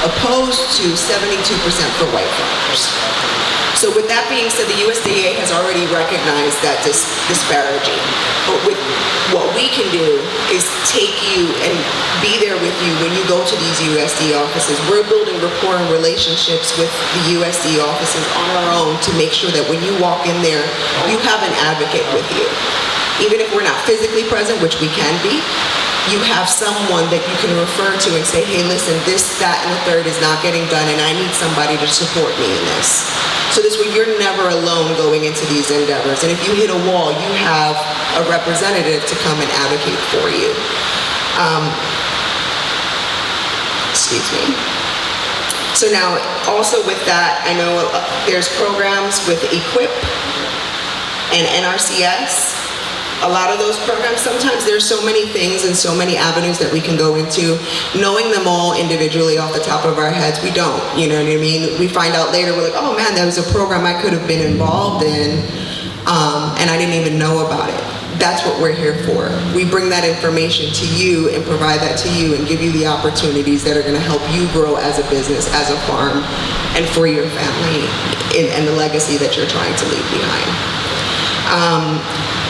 opposed to 72% for white farmers. So with that being said, the USDA has already recognized that disparity. But with what we can do is take you and be there with you when you go to these USDA offices. We're building rapport and relationships with the USDA offices on our own to make sure that when you walk in there, you have an advocate with you. even if we're not physically present, which we can be, you have someone that you can refer to and say, hey, listen, this, that, and the third is not getting done, and I need somebody to support me in this. So this way, you're never alone going into these endeavors. And if you hit a wall, you have a representative to come and advocate for you. Excuse me. So now, also with that, I know there's programs with EQUIP and NRCS. A lot of those programs, sometimes there's so many things and so many avenues that we can go into. Knowing them all individually off the top of our heads, we don't, you know what I mean? We find out later, we're like, oh man, there was a program I could have been involved in, and I didn't even know about it. That's what we're here for. We bring that information to you and provide that to you and give you the opportunities that are gonna help you grow as a business, as a farm, and for your family, and the legacy that you're trying to leave behind.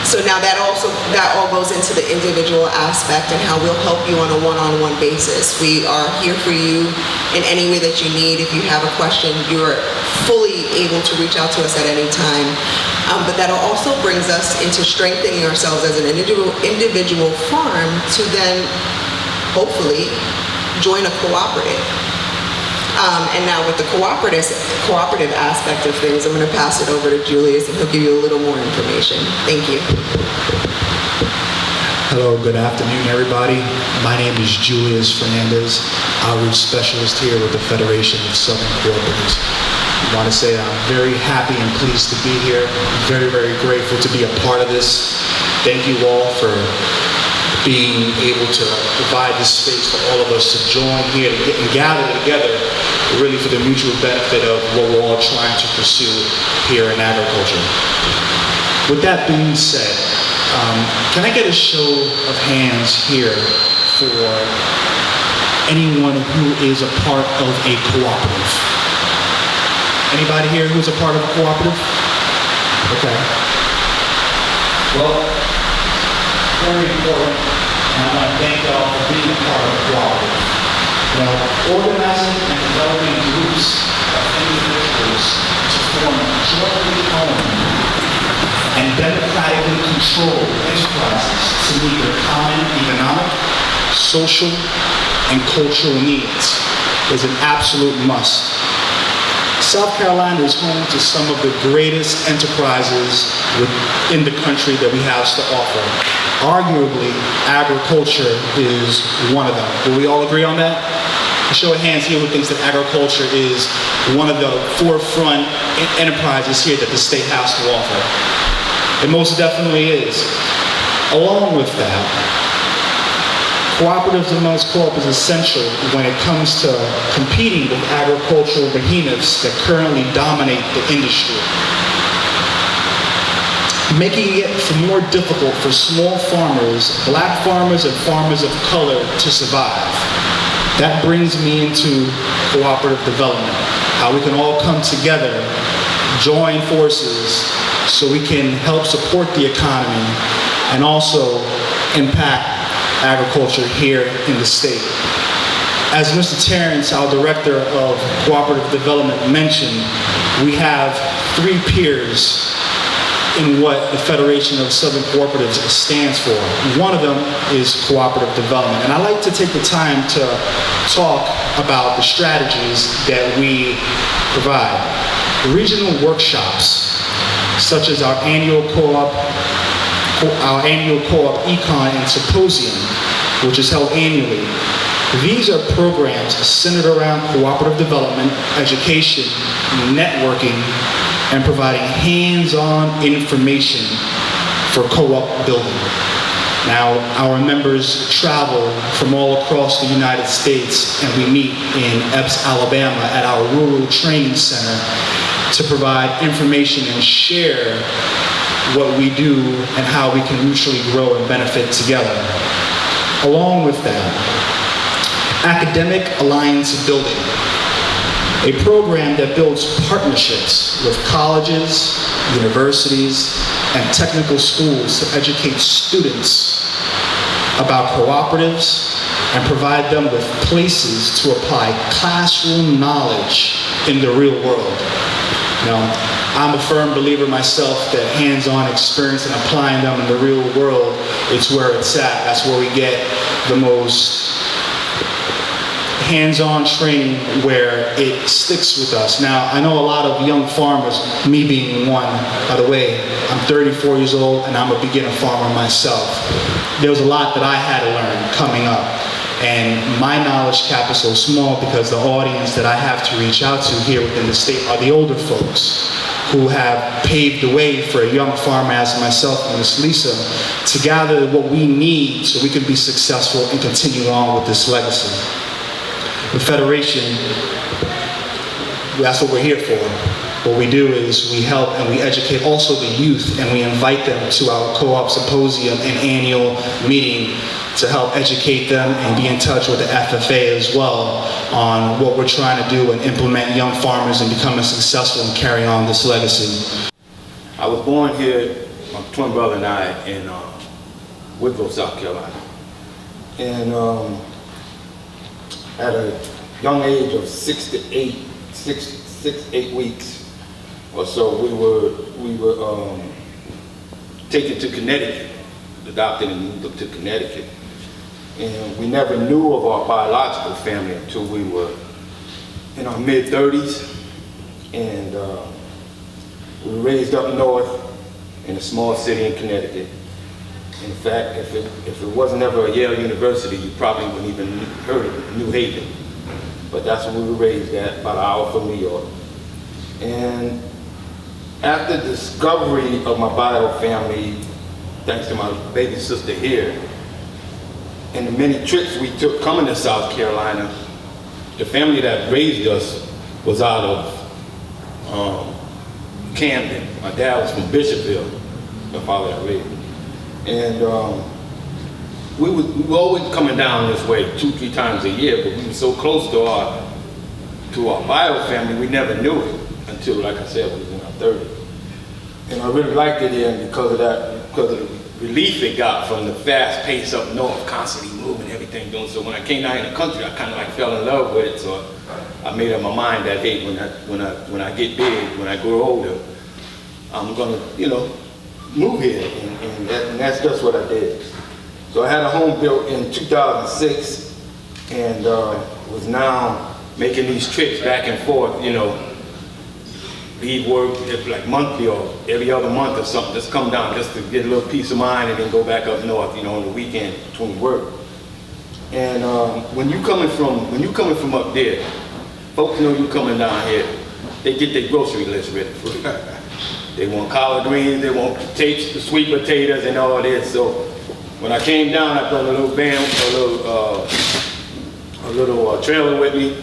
So now that all goes into the individual aspect and how we'll help you on a one-on-one basis. We are here for you in any way that you need. If you have a question, you're fully able to reach out to us at any time. But that also brings us into strengthening ourselves as an individual farm to then hopefully join a cooperative. And now with the cooperative aspect of things, I'm going to pass it over to Julius and he'll give you a little more information. Thank you. Hello, good afternoon, everybody. My name is Julius Fernandez, Outreach Specialist here with the Federation of Southern Cooperatives. I want to say I'm very happy and pleased to be here. I'm very, very grateful to be a part of this. Thank you all for being able to provide this space for all of us to join here and gather together really for the mutual benefit of what we're all trying to pursue here in agriculture. With that being said, can I get a show of hands here for anyone who is a part of a cooperative? Anybody here who's a part of a cooperative? Okay. Well, very important, and I want to thank y'all for being a part of the cooperative. You know, organizing and developing groups of individuals to form jointly owned and democratically controlled enterprises to meet their common economic, social, and cultural needs is an absolute must. South Carolina is home to some of the greatest enterprises in the country that we have to offer. Arguably, agriculture is one of them. Will we all agree on that? A show of hands here who thinks that agriculture is one of the forefront enterprises here that the state has to offer. It most definitely is. Along with that, cooperatives amongst co-op is essential when it comes to competing with agricultural behemoths that currently dominate the industry, making it more difficult for small farmers, black farmers, and farmers of color to survive. That brings me into cooperative development, how we can all come together, join forces, so we can help support the economy and also impact agriculture here in the state. As Mr. Terrence, our Director of Cooperative Development, mentioned, we have 3 peers in what the Federation of Southern Cooperatives stands for. One of them is cooperative development. And I like to take the time to talk about the strategies that we provide. Regional workshops, such as our annual co-op Econ and Symposium, which is held annually. These are programs centered around cooperative development, education, networking, and providing hands-on information for co-op building. Now, our members travel from all across the United States, and we meet in Epps, Alabama at our Rural Training Center to provide information and share what we do and how we can mutually grow and benefit together. Along with that, Academic Alliance Building, a program that builds partnerships with colleges, universities, and technical schools to educate students about cooperatives and provide them with places to apply classroom knowledge in the real world. Now, I'm a firm believer myself that hands-on experience and applying them in the real world is where it's at. That's where we get the most hands-on training where it sticks with us. Now, I know a lot of young farmers, me being one, by the way, I'm 34 years old and I'm a beginner farmer myself. There was a lot that I had to learn coming up. And my knowledge cap is so small because the audience that I have to reach out to here within the state are the older folks who have paved the way for a young farmer as myself and Miss Lisa to gather what we need so we can be successful and continue on with this legacy. The Federation, that's what we're here for. What we do is we help and we educate also the youth, and we invite them to our co-op symposium and annual meeting to help educate them and be in touch with the FFA as well on what we're trying to do and implement young farmers and becoming successful and carry on this legacy. I was born here, my twin brother and I, in Woodrow, South Carolina. And at a young age of 6 to 8 weeks or so, we were taken to Connecticut, adopted and moved up to Connecticut. And we never knew of our biological family until we were in our mid-30s. And we were raised up north in a small city in Connecticut. In fact, if it wasn't ever a Yale University, you probably wouldn't even heard of it, New Haven. But that's where we were raised at, about an hour from New York. And after the discovery of my bio family, thanks to my baby sister here, and the many trips we took coming to South Carolina, the family that raised us was out of Camden. My dad was from Bishopville, my father that raised me. And we were always coming down this way 2-3 times a year, but we were so close to our bio family, we never knew it until, like I said, we was in our 30s. And I really liked it here because of that, because of the relief it got from the fast pace up north, constantly moving, everything doing. So when I came down in the country, I kind of like fell in love with it. So I made up my mind that, hey, when I get big, when I grow older, I'm gonna, move here, and that's just what I did. So I had a home built in 2006, and was now making these trips back and forth, leave work like monthly or every other month or something, just come down just to get a little peace of mind and then go back up north, on the weekend between work. And when you coming from up there, folks know you coming down here, they get their grocery list ready for you. They want collard greens, they want sweet potatoes and all this. So when I came down, I brought a little van, a little trailer with me.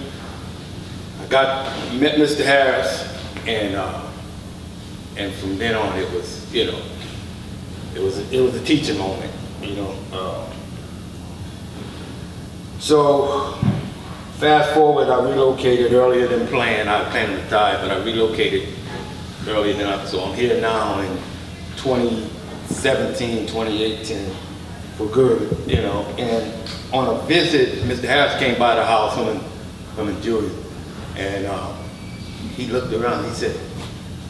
I met Mr. Harris, and from then on it was, it was a teaching moment, So fast forward, I relocated earlier than planned. I planned to retire, but I relocated earlier than that. So I'm here now in 2017, 2018 for good, And on a visit, Mr. Harris came by the house, him and Julie, and he looked around. He said,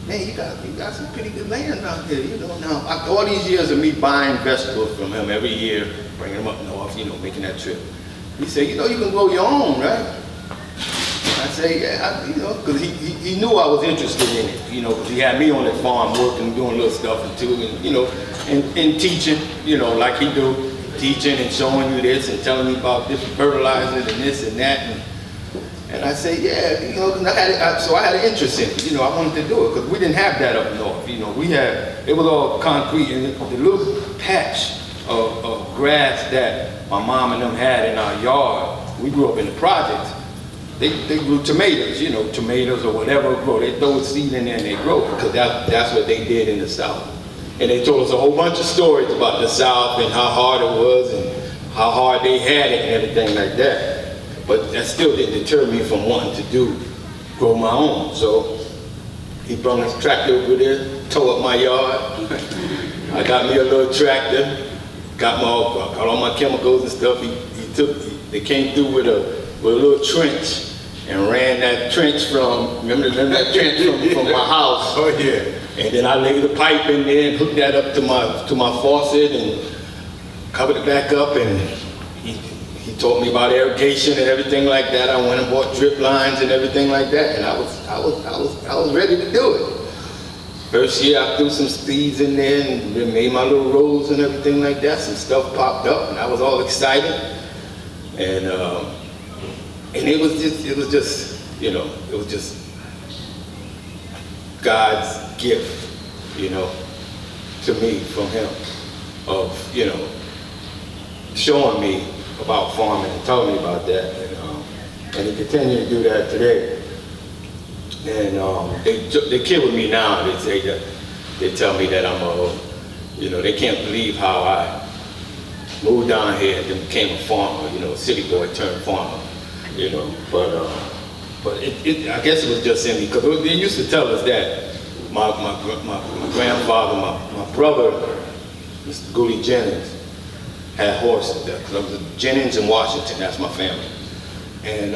"Man, you got some pretty good land out here, Now, after all these years of me buying vegetables from him every year, bringing them up north, making that trip, he said, you can grow your own, right?" I say, yeah, because he knew I was interested in it, because he had me on that farm working, doing little stuff too, and teaching, like he do, teaching and showing you this and telling me about different fertilizers and this and that. And I say, yeah, so I had an interest in it, I wanted to do it, because we didn't have that up north, it was all concrete, and the little patch of grass that my mom and them had in our yard, we grew up in the projects, they grew tomatoes, tomatoes or whatever grow, they throw a seed in there and they grow it, because that's what they did in the South. And they told us a whole bunch of stories about the South and how hard it was and how hard they had it and everything like that. But that still didn't deter me from wanting to grow my own. So he brought his tractor over there, tore up my yard. I got me a little tractor, got all my chemicals and stuff. They came through with a little trench, and ran that trench remember that trench from my house. Oh yeah. And then I laid the pipe in there and hooked that up to my faucet and covered it back up, and he taught me about irrigation and everything like that. I went and bought drip lines and everything like that, and I was ready to do it. First year I threw some seeds in there and made my little rows and everything like that. Some stuff popped up and I was all excited. And it was just God's gift, to me from him of, showing me about farming and telling me about that. And he continued to do that today. And they kid with me now. They say that, they tell me that I'm they can't believe how I moved down here and then became a farmer, city boy turned farmer, but I guess it was just in me, because they used to tell us that my grandfather, my brother, Mr. Gooley Jennings, had horses there, because I was Jennings in Washington, that's my family. And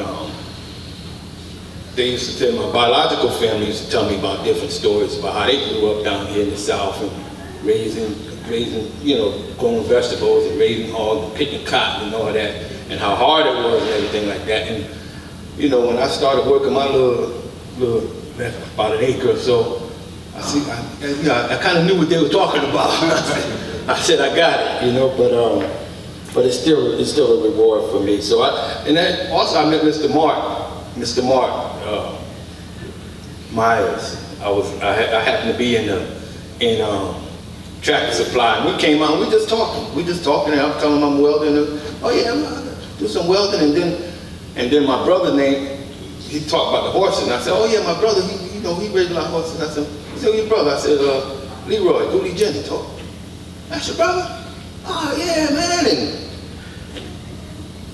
they used to tell, my biological family used to tell me about different stories about how they grew up down here in the South and raising, growing vegetables and raising hogs and picking cotton and all that, and how hard it was and everything like that. And, when I started working my little about an acre or so, I kind of knew what they were talking about. I said, I got it, but it's still a reward for me. So and then also I met Mr. Mark Myers. I happened to be in Tractor Supply, and we came out and we just talking, and I'm telling him I'm welding. Oh yeah, I'm gonna do some welding, and then my brother he talked about the horses, and I said, oh yeah, my brother, he raised a lot of horses. I said, who's your brother? I said, Leroy, Gooley Jennings. Oh, that's your brother? Oh yeah, man. And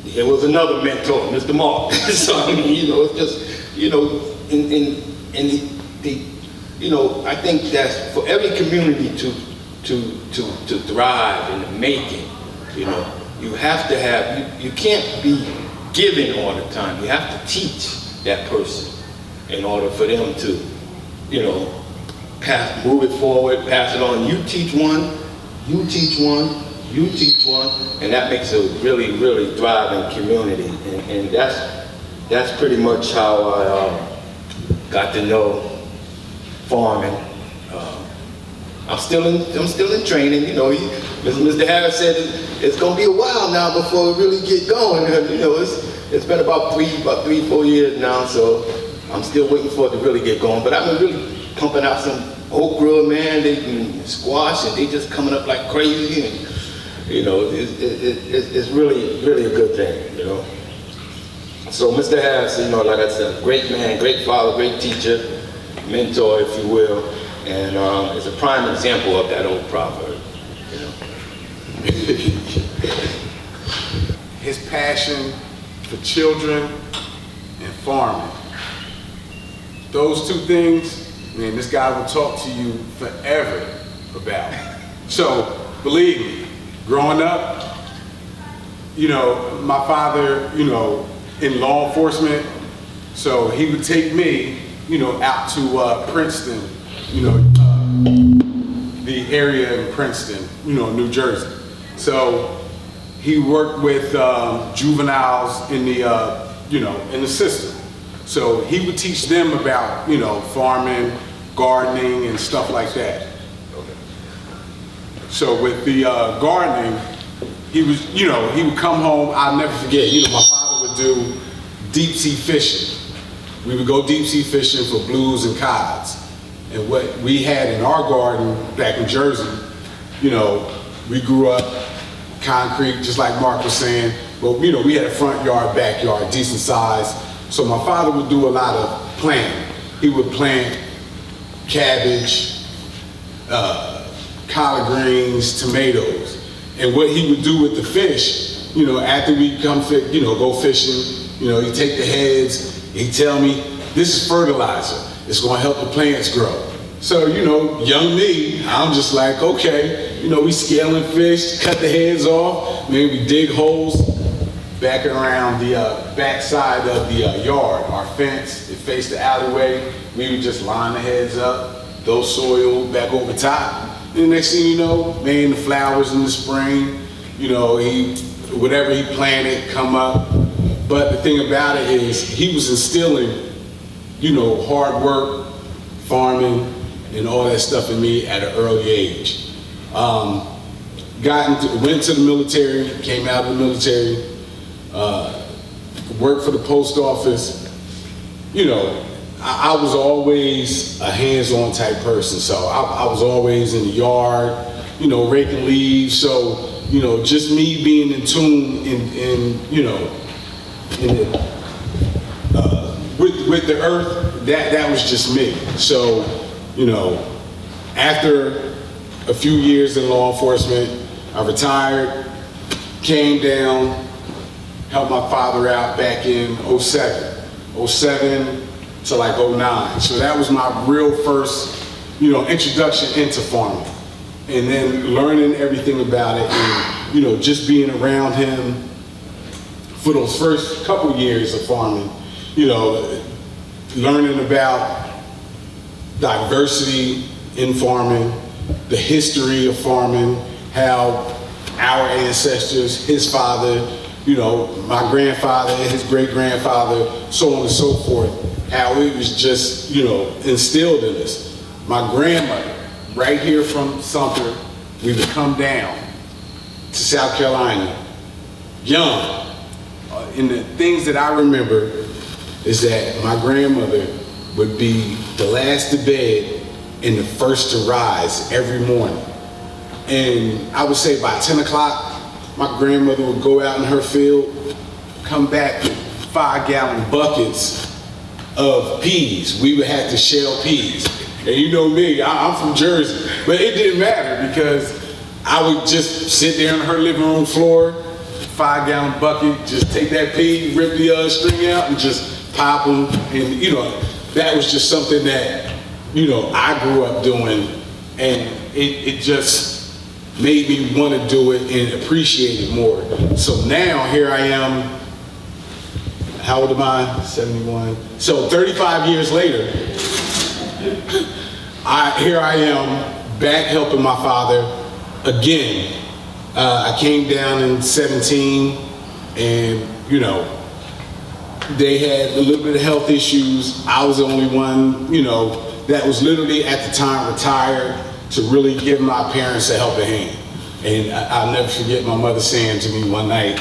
here was another mentor, Mr. Mark. So I mean, it's just, I think that for every community to thrive in the making, you have to have, you can't be giving all the time. You have to teach that person in order for them to, move it forward, pass it on. You teach one, you teach one, you teach one, and that makes a really, really thriving community. And that's pretty much how I got to know farming. I'm still in training. Mr. Harris said it's going to be a while now before we really get going. It's been about 3-4 years now, so I'm still waiting for it to really get going. But I've been really pumping out some okra, man. They can squash, and they just coming up like crazy. And it's really, really a good thing. So Mr. Harris, like I said, great man, great father, great teacher, mentor, if you will, and is a prime example of that old proverb. His passion for children and farming. Those two things, man, this guy will talk to you forever about. So, believe me, growing up, my father, in law enforcement, so he would take me, out to Princeton, the area in Princeton, New Jersey. So he worked with juveniles in the, in the system. So he would teach them about, farming, gardening, and stuff like that. So with the gardening, he would come home. I'll never forget. My father would do deep sea fishing. We would go deep sea fishing for blues and cods. And what we had in our garden back in Jersey, we grew up concrete, just like Mark was saying. But we had a front yard, backyard, decent size. So my father would do a lot of planting. He would plant cabbage, collard greens, tomatoes. And what he would do with the fish, after we come go fishing, he'd take the heads, he'd tell me, this is fertilizer. It's gonna help the plants grow. So, young me, I'm just like, okay, we scaling fish, cut the heads off, maybe we dig holes, back around the back side of the yard. Our fence, it faced the alleyway. We would just line the heads up, throw soil back over top. And the next thing you know, man, the flowers in the spring, you know, whatever he planted come up. But the thing about it is he was instilling, you know, hard work, farming, and all that stuff in me at an early age. Went to the military, came out of the military, worked for the post office. You know, I was always a hands-on type person, so I was always in the yard, you know, raking leaves. So, you know, just me being in tune with the earth, that was just me. So, you know, after a few years in law enforcement, I retired, came down, helped my father out back in 07 to like 09. So that was my real first, you know, introduction into farming. And then learning everything about it and, you know, just being around him for those first couple years of farming, you know, learning about diversity in farming, the history of farming, how our ancestors, his father, you know, my grandfather and his great-grandfather, so on and so forth, how it was just, you know, instilled in us. My grandmother, right here from Sumter, we would come down to South Carolina, young. And the things that I remember is that my grandmother would be the last to bed and the first to rise every morning. And I would say by 10 o'clock, my grandmother would go out in her field, come back with 5-gallon buckets of peas. We would have to shell peas. And you know me, I'm from Jersey, but it didn't matter because I would just sit there on her living room floor, 5-gallon bucket, just take that pea, rip the string out and just pop them. And you know, that was just something that, you know, I grew up doing, and it just made me want to do it and appreciate it more. So now here I am, how old am I? 71. So 35 years later, here I am back helping my father again. I came down in 17 and, you know, they had a little bit of health issues. I was the only one, you know, that was literally at the time retired to really give my parents a helping hand. And I'll never forget my mother saying to me one night,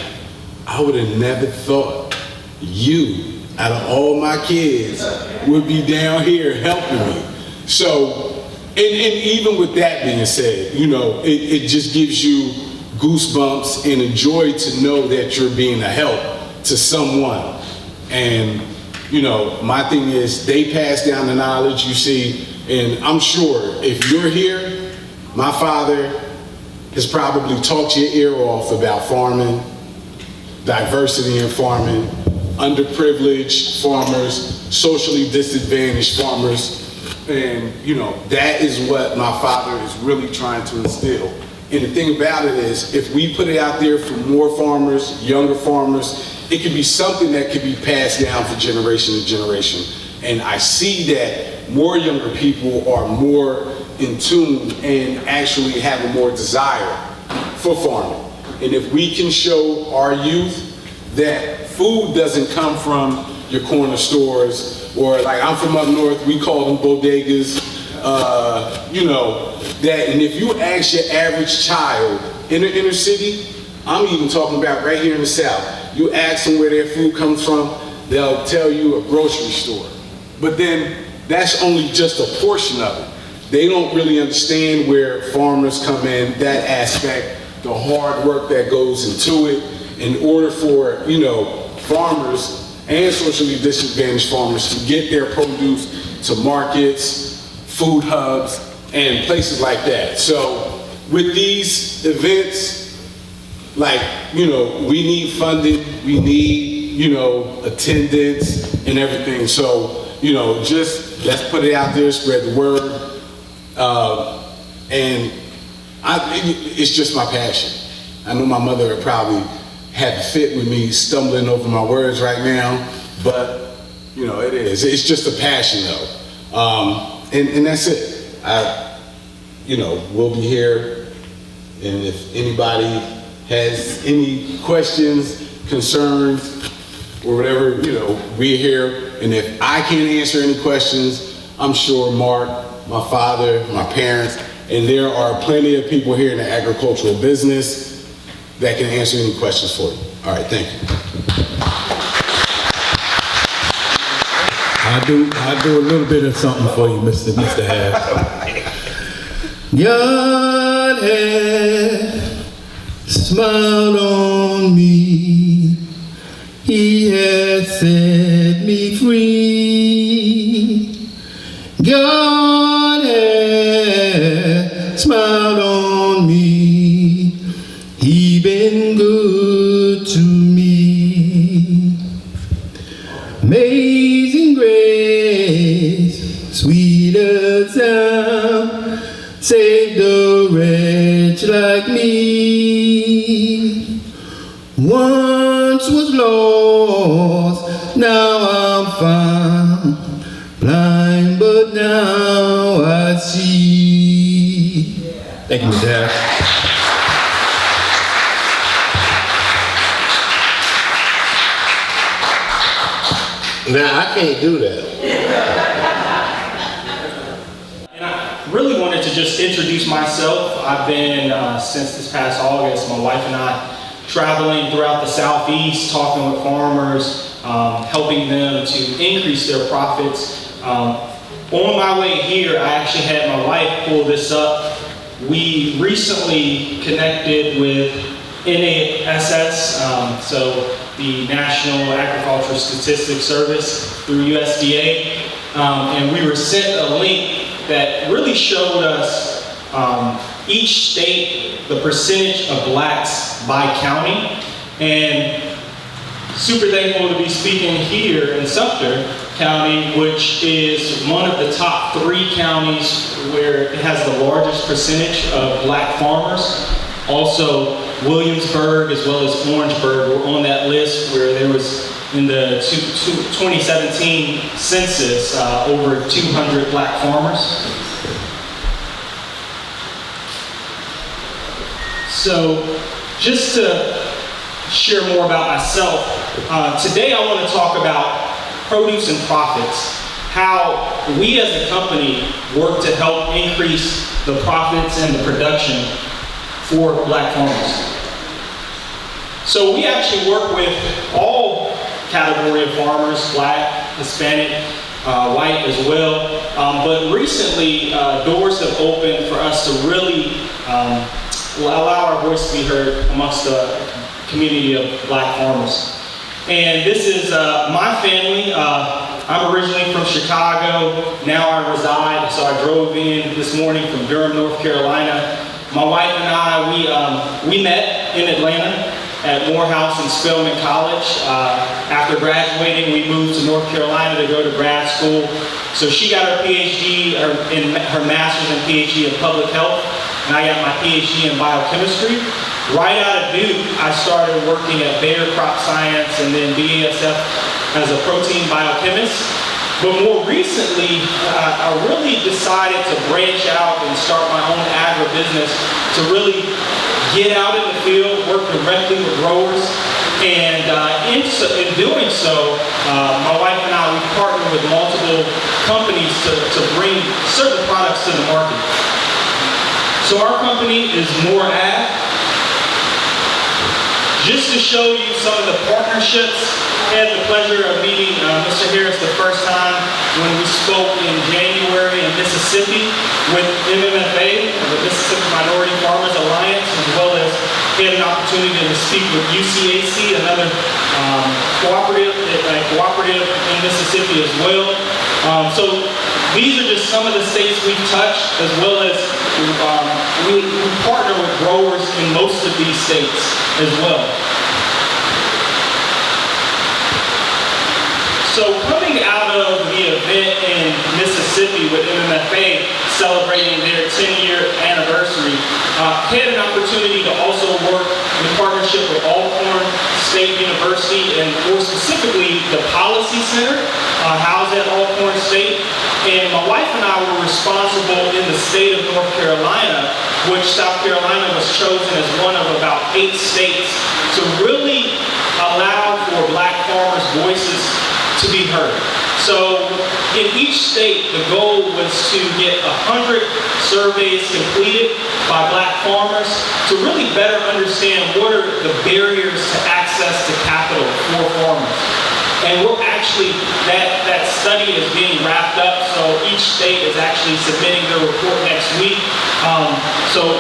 I would have never thought you, out of all my kids, would be down here helping me. So, and even with that being said, you know, it just gives you goosebumps and a joy to know that you're being a help to someone. And, you know, my thing is they pass down the knowledge, you see, and I'm sure if you're here, my father has probably talked your ear off about farming, diversity in farming, underprivileged farmers, socially disadvantaged farmers. And, you know, that is what my father is really trying to instill. And the thing about it is, if we put it out there for more farmers, younger farmers, it could be something that could be passed down from generation to generation. And I see that more younger people are more in tune and actually have a more desire for farming. And if we can show our youth that food doesn't come from your corner stores, or like I'm from up north, we call them bodegas, you know, that, and if you ask your average child in the inner city, I'm even talking about right here in the South, you ask them where their food comes from, they'll tell you a grocery store. But then that's only just a portion of it. They don't really understand where farmers come in, that aspect, the hard work that goes into it, in order for, you know, farmers and socially disadvantaged farmers to get their produce to markets, food hubs, and places like that. So with these events, like, you know, we need funding, we need, you know, attendance and everything. So, you know, just let's put it out there, spread the word. And it's just my passion. I know my mother would probably have a fit with me stumbling over my words right now, but you know, it is. It's just a passion though. And that's it. You know, we'll be here, and if anybody has any questions, concerns, or whatever, you know, we're here. And if I can't answer any questions, I'm sure Mark, my father, my parents, and there are plenty of people here in the agricultural business that can answer any questions for you. All right, thank you. I do a little bit of something for you, Mr. Harris. God has smiled on me. He has set me free. God has smiled on me. He been good to me. Amazing grace, sweeter sound, saved a wretch like me. Once was lost, now I'm found, blind but now I see. Thank you, Mr. Harris. Now, I can't do that. And I really wanted to just introduce myself. I've been, since this past August, my wife and I, traveling throughout the Southeast, talking with farmers, helping them to increase their profits. On my way here, I actually had my wife pull this up. We recently connected with NASS, so the National Agricultural Statistics Service through USDA, and we were sent a link that really showed us each state, the percentage of blacks by county, and super thankful to be speaking here in Sumter County, which is one of the top 3 counties where it has the largest percentage of black farmers. Also, Williamsburg as well as Orangeburg were on that list, where there was, in the 2017 census, over 200 black farmers. So, just to share more about myself, today I want to talk about produce and profits, how we as a company work to help increase the profits and the production for black farmers. So we actually work with all category of farmers, black, Hispanic, white as well. But recently, doors have opened for us to really allow our voice to be heard amongst the community of black farmers. And this is my family. I'm originally from Chicago. Now I reside, so I drove in this morning from Durham, North Carolina. My wife and I, we met in Atlanta at Morehouse and Spelman College. After graduating, we moved to North Carolina to go to grad school. So she got her PhD, her master's and PhD in public health, and I got my PhD in biochemistry. Right out of Duke, I started working at Bayer Crop Science and then BASF as a protein biochemist. But more recently, I really decided to branch out and start my own agribusiness to really get out in the field, work directly with growers, and in doing so, my wife and I, we partnered with multiple companies to bring certain products to the market. So our company is More Ag. Just to show you some of the partnerships, I had the pleasure of meeting Mr. Harris the first time when we spoke in January in Mississippi with MMFA, the Mississippi Minority Farmers Alliance, as well as he had an opportunity to speak with UCAC, another cooperative in Mississippi as well. So these are just some of the states we've touched, as well as we partner with growers in most of these states as well. So coming out of the event in Mississippi with MMFA celebrating their 10-year anniversary, had an opportunity to also work in partnership with Alcorn State University, and more specifically the Policy Center, housed at Alcorn State. And my wife and I were responsible in the state of North Carolina, which South Carolina was chosen as one of about 8 states to really allow for Black farmers' voices to be heard. So in each state, the goal was to get 100 surveys completed by Black farmers to really better understand what are the barriers to access to capital for farmers. And we're actually, that study is being wrapped up, so each state is actually submitting their report next week. So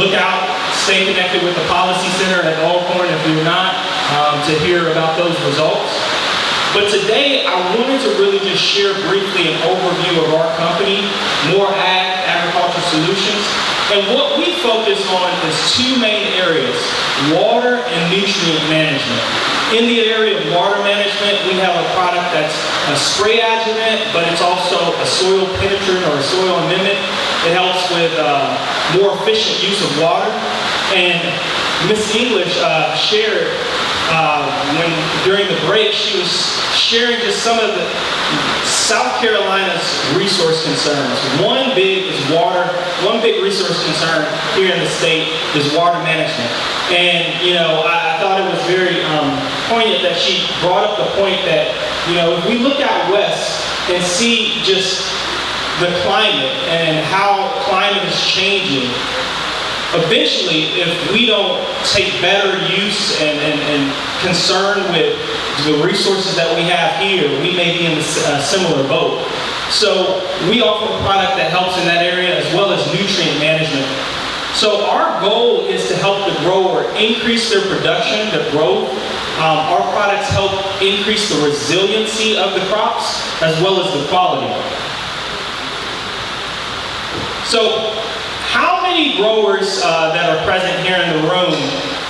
look out, stay connected with the Policy Center at Alcorn if you're not, to hear about those results. But today, I wanted to really just share briefly an overview of our company, More Ag Agriculture Solutions. And what we focus on is 2 main areas, water and nutrient management. In the area of water management, we have a product that's a spray adjuvant, but it's also a soil penetrant or a soil amendment. It helps with more efficient use of water. And Miss English shared during the break, she was sharing just some of the South Carolina's resource concerns. One big resource concern here in the state is water management. And, I thought it was very poignant that she brought up the point that, if we look out west and see just the climate and how climate is changing, eventually, if we don't take better use and concern with the resources that we have here, we may be in a similar boat. So we offer a product that helps in that area as well as nutrient management. So our goal is to help the grower increase their production, their growth. Our products help increase the resiliency of the crops as well as the quality. So how many growers that are present here in the room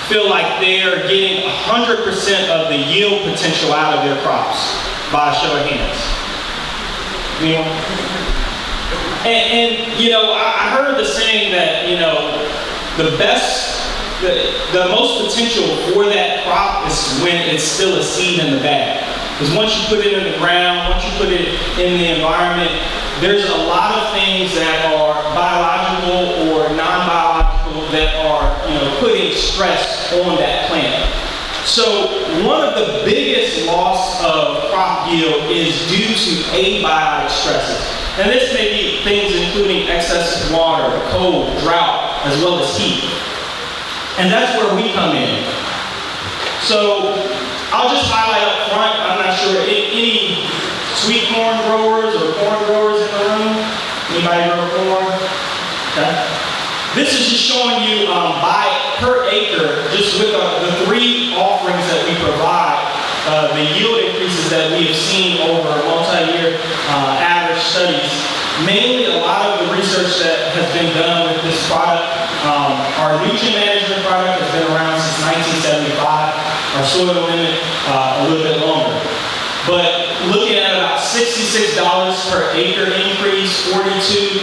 feel like they are getting 100% of the yield potential out of their crops? By a show of hands. I heard the saying that, the most potential for that crop is when it's still a seed in the bag. Because once you put it in the ground, once you put it in the environment, there's a lot of things that are biological or non-biological that are, putting stress on that plant. So one of the biggest loss of crop yield is due to abiotic stresses. And this may be things including excess water, cold, drought, as well as heat. And that's where we come in. So I'll just highlight up front, I'm not sure, any sweet corn growers or corn growers in the room? Anybody grow corn? Okay. This is just showing you per acre, just with the 3 offerings that we provide, the yield increases that we have seen over multi-year average studies. Mainly a lot of the research that has been done with this product, our nutrient management product has been around since 1975, our soil limit a little bit longer. But looking at about $66 per acre increase, 42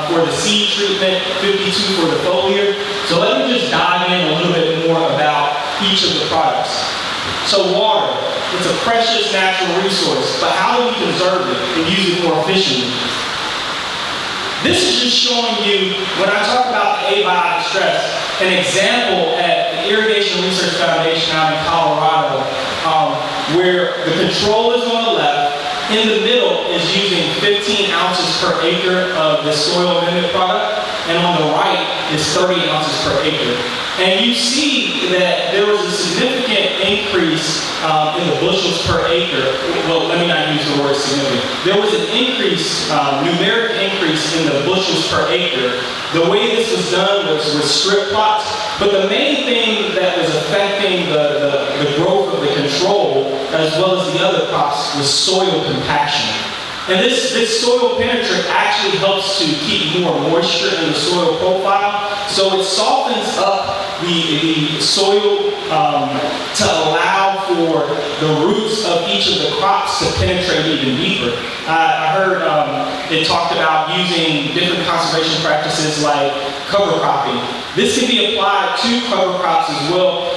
for the seed treatment, 52 for the foliar. So let me just dive in a little bit more about each of the products. So water, it's a precious natural resource, but how do we conserve it and use it more efficiently? This is just showing you, when I talk about the abiotic stress, an example at the Irrigation Research Foundation out in Colorado, where the control is on the left, in the middle is using 15 ounces per acre of the soil amendment product, and on the right is 30 ounces per acre. And you see that there was a significant increase in the bushels per acre. Well, let me not use the word significant. There was an increase, numeric increase in the bushels per acre. The way this was done was with strip plots, but the main thing that was affecting the growth of the control, as well as the other crops, was soil compaction. And this soil penetrant actually helps to keep more moisture in the soil profile, so it softens up the soil to allow for the roots of each of the crops to penetrate even deeper. I heard it talked about using different conservation practices like cover cropping. This can be applied to cover crops as well.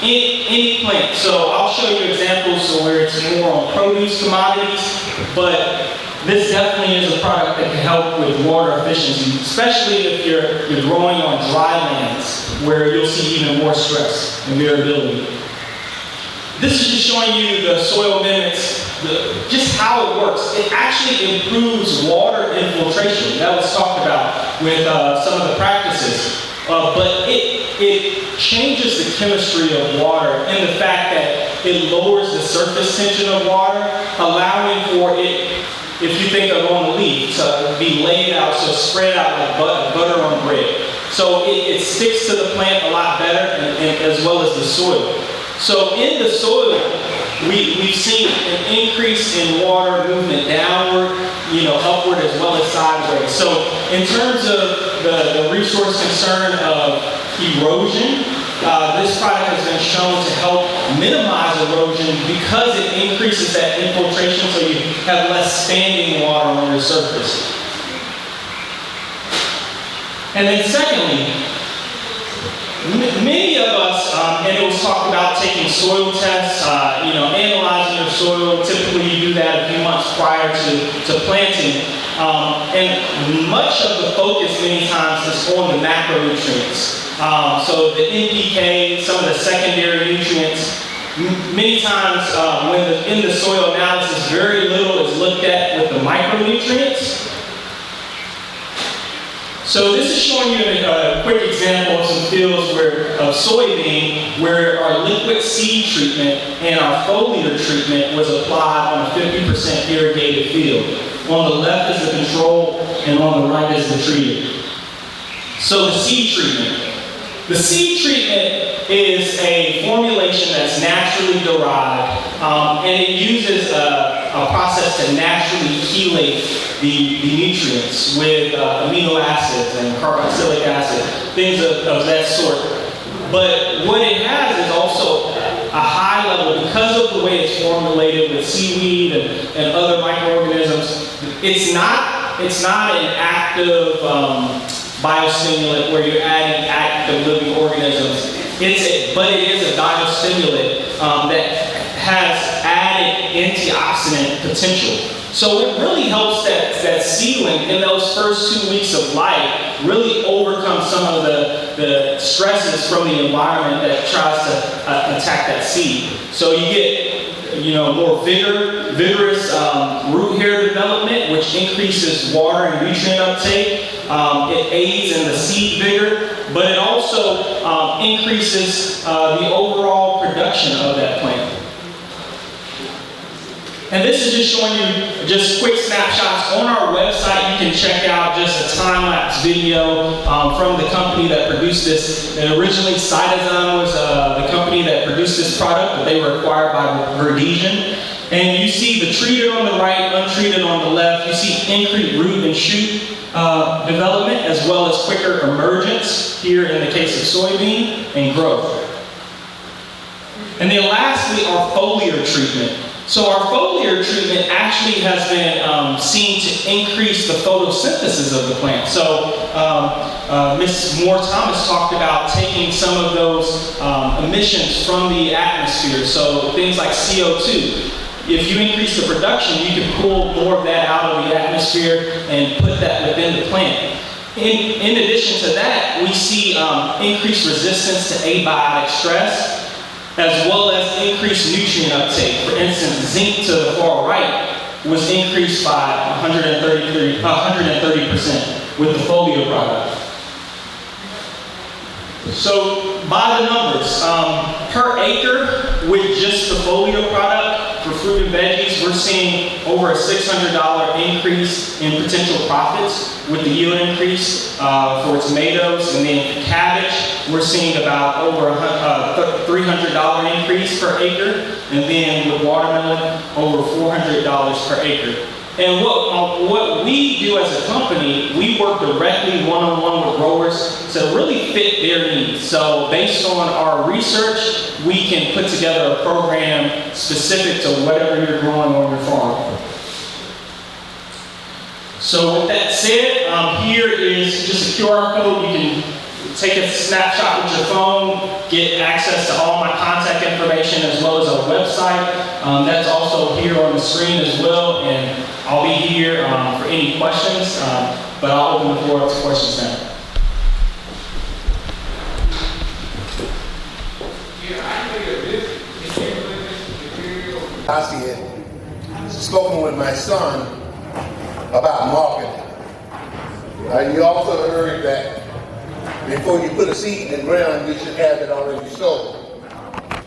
any plant. So I'll show you examples where it's more on produce commodities, but this definitely is a product that can help with water efficiency, especially if you're growing on dry lands where you'll see even more stress and variability. This is just showing you the soil amendments, just how it works. It actually improves water infiltration. That was talked about with some of the practices. But it changes the chemistry of water in the fact that it lowers the surface tension of water, allowing for it, if you think of on the leaf, to be laid out, so spread out like butter on bread. So it sticks to the plant a lot better, and as well as the soil. So in the soil, we've seen an increase in water movement downward, upward as well as sideways. So in terms of the resource concern of erosion, this product has been shown to help minimize erosion because it increases that infiltration, so you have less standing water on your surface. And then secondly, many of us, and it was talked about taking soil tests, analyzing your soil. Typically you do that a few months prior to planting. And much of the focus many times is on the macronutrients. So the NPK, some of the secondary nutrients. Many times in the soil analysis, very little is looked at with the micronutrients. So this is showing you a quick example of some fields of soybean where our liquid seed treatment and our foliar treatment was applied on a 50% irrigated field. On the left is the control, and on the right is the treated. So the seed treatment. The seed treatment is a formulation that's naturally derived, and it uses a process to naturally chelate the nutrients with amino acids and carboxylic acid, things of that sort. But what it has is also a high level, because of the way it's formulated with seaweed and other microorganisms. It's not an active biostimulant where you're adding active living organisms. But it is a biostimulant that has added antioxidant potential. So it really helps that seedling in those first 2 weeks of life really overcome some of the stresses from the environment that tries to attack that seed. So you get more vigorous root hair development, which increases water and nutrient uptake. It aids in the seed vigor, but it also increases the overall production of that plant. And this is just showing you just quick snapshots. On our website, you can check out just a time-lapse video from the company that produced this. And originally, Cytozyme was the company that produced this product, but they were acquired by Verdesian. And you see the treated on the right, untreated on the left. You see increased root and shoot development, as well as quicker emergence here in the case of soybean, and growth. And then lastly, our foliar treatment. So our foliar treatment actually has been seen to increase the photosynthesis of the plant. So Ms. Moore-Thomas talked about taking some of those emissions from the atmosphere, so things like CO2. If you increase the production, you can pull more of that out of the atmosphere and put that within the plant. In addition to that, we see increased resistance to abiotic stress, as well as increased nutrient uptake. For instance, zinc to the far right was increased by 130% with the foliar product. So by the numbers, per acre with just the foliar product for fruit and veggies, we're seeing over a $600 increase in potential profits with the yield increase for tomatoes. And then for cabbage, we're seeing about over a $300 increase per acre. And then with watermelon, over $400 per acre. And what we do as a company, we work directly one-on-one with growers to really fit their needs. So based on our research, we can put together a program specific to whatever you're growing on your farm. So with that said, here is just a QR code. You can take a snapshot with your phone, get access to all my contact information as well as our website. That's also here on the screen as well, and I'll be here for any questions, but I'll open the floor up to questions now. I had spoken with my son about marketing. You also heard that before you put a seed in the ground, you should have it already sown.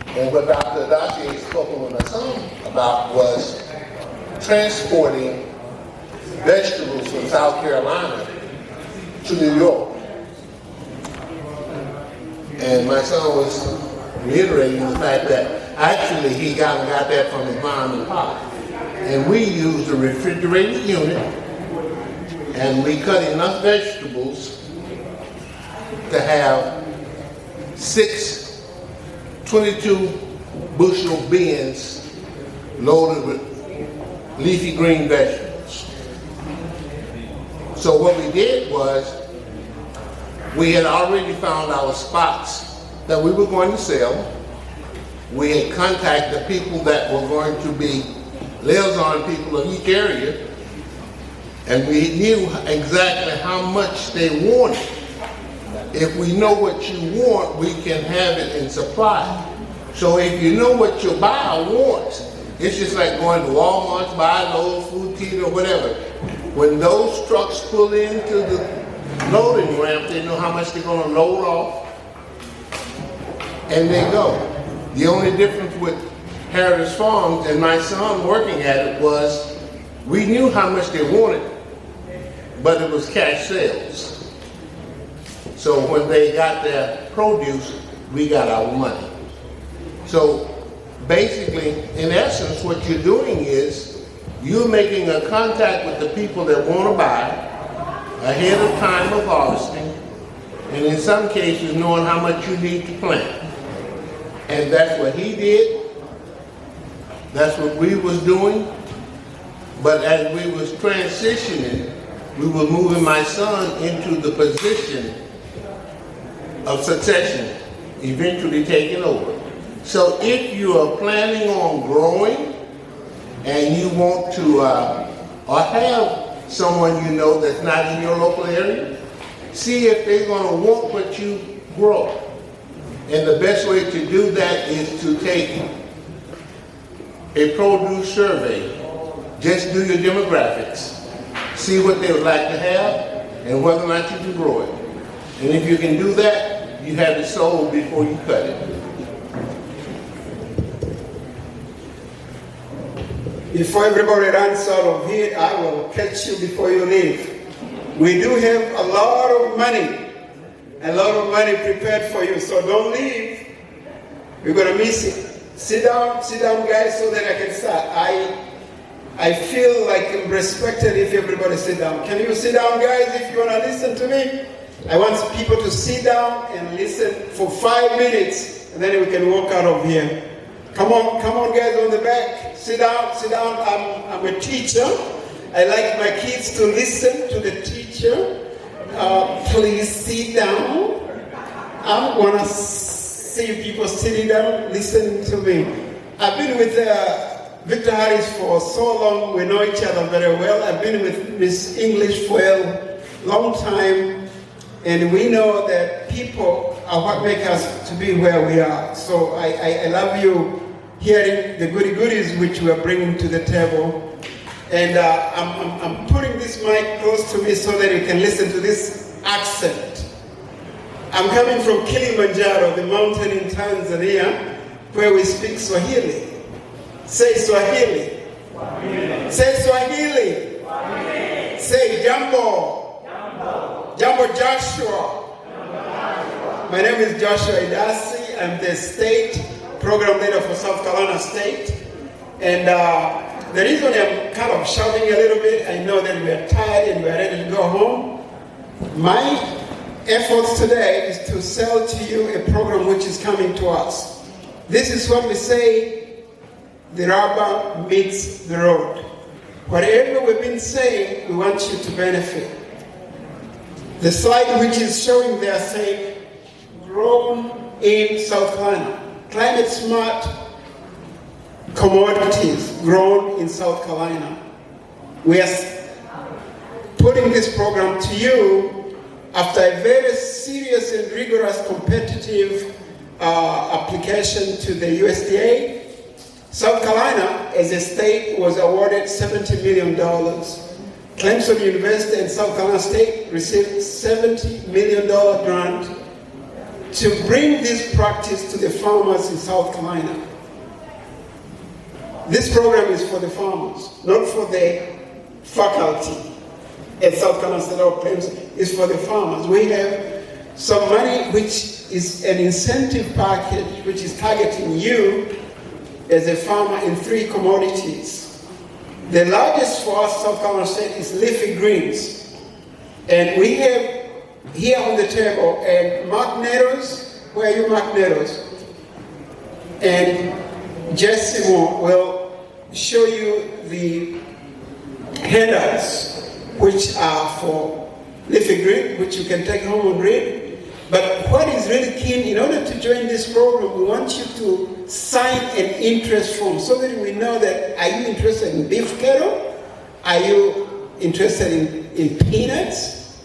And what Dr. Adachi had spoken with my son about was transporting vegetables from South Carolina to New York. And my son was reiterating the fact that actually he got that from his mom and pop. And we used a refrigerated unit, and we cut enough vegetables to have 6 22 bushel bins loaded with leafy green vegetables. So what we did was, we had already found our spots that we were going to sell. We had contacted people that were going to be liaison people of each area, and we knew exactly how much they wanted. If we know what you want, we can have it in supply. So if you know what your buyer wants, it's just like going to Walmart, buy those food, tea, or whatever. When those trucks pull into the loading ramp, they know how much they're going to load off, and they go. The only difference with Harris Farms and my son working at it was we knew how much they wanted, but it was cash sales. So when they got their produce, we got our money. So basically, in essence, what you're doing is you're making a contact with the people that want to buy ahead of time of harvesting, and in some cases knowing how much you need to plant. And that's what he did. That's what we was doing. But as we was transitioning, we were moving my son into the position of succession, eventually taking over. So if you are planning on growing and you want to, or have someone you know that's not in your local area, see if they're going to want what you grow. And the best way to do that is to take a produce survey. Just do your demographics. See what they would like to have and whether or not you can grow it. And if you can do that, you have it sold before you cut it. Before everybody runs out of here, I will catch you before you leave. We do have a lot of money prepared for you, so don't leave. We're gonna miss it. Sit down guys, so that I can start. I feel like I'm respected if everybody sit down. Can you sit down guys if you wanna listen to me? I want people to sit down and listen for 5 minutes, and then we can walk out of here. Come on guys on the back. Sit down. I'm a teacher. I like my kids to listen to the teacher. Please sit down. I want to see people sitting down, listening to me. I've been with Victor Harris for so long. We know each other very well. I've been with Miss English for a long time. And we know that people are what make us to be where we are. So I love you hearing the goodies which we are bringing to the table. And I'm putting this mic close to me so that you can listen to this accent. I'm coming from Kilimanjaro, the mountain in Tanzania, where we speak Swahili. Say Swahili. Swahili. Say Swahili. Swahili. Say Jambo. Jambo Joshua. My name is Joshua Idasi. I'm the state program leader for South Carolina State. And the reason I'm kind of shouting a little bit, I know that we're tired and we're ready to go home. My efforts today is to sell to you a program which is coming to us. This is what we say, the rubber meets the road. Whatever we've been saying, we want you to benefit. The slide which is showing there saying, grown in South Carolina, climate smart commodities grown in South Carolina. We are putting this program to you after a very serious and rigorous competitive application to the USDA. South Carolina, as a state, was awarded $70 million. Clemson University and South Carolina State received $70 million grant to bring this practice to the farmers in South Carolina. This program is for the farmers, not for the faculty at South Carolina State or Clemson. It's for the farmers. We have some money which is an incentive package which is targeting you as a farmer in 3 commodities. The largest for us, South Carolina State, is leafy greens. And we have here on the table, and Mark Nettles, where are you, Mark Nettles? And Jesse Moore will show you the handouts, which are for leafy green, which you can take home and read. But what is really key, in order to join this program, we want you to sign an interest form so that we know that, are you interested in beef cattle? Are you interested in peanuts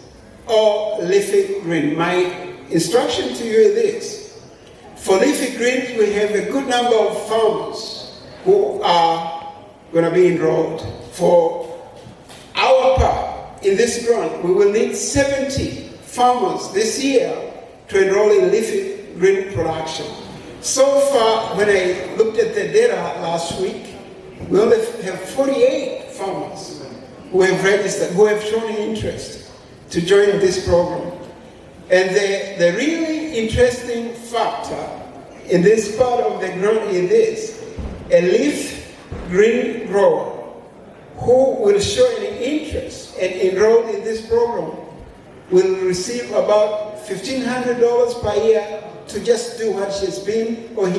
or leafy green? My instruction to you is this. For leafy greens, we have a good number of farmers who are going to be enrolled. For our part, in this grant, we will need 70 farmers this year to enroll in leafy green production. So far, when I looked at the data last week, we only have 48 farmers who have registered, who have shown interest to join this program. And the really interesting factor in this part of the grant is this: a leaf green grower who will show any interest and enroll in this program will receive about $1,500 per year to just do what he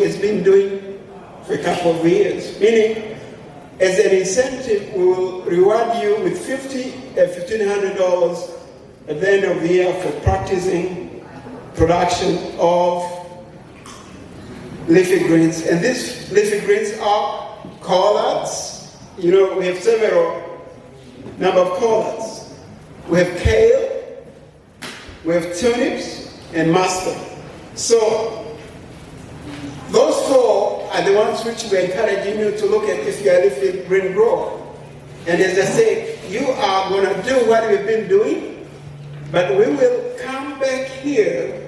has been doing for a couple of years. Meaning, as an incentive, we will reward you with $1,500 at the end of the year for practicing production of leafy greens. And these leafy greens are collards. You know, we have several number of collards. We have kale, we have turnips, and mustard. So those 4 are the ones which we're encouraging you to look at if you're a leafy green grower. And as I said, you are going to do what we've been doing, but we will come back here,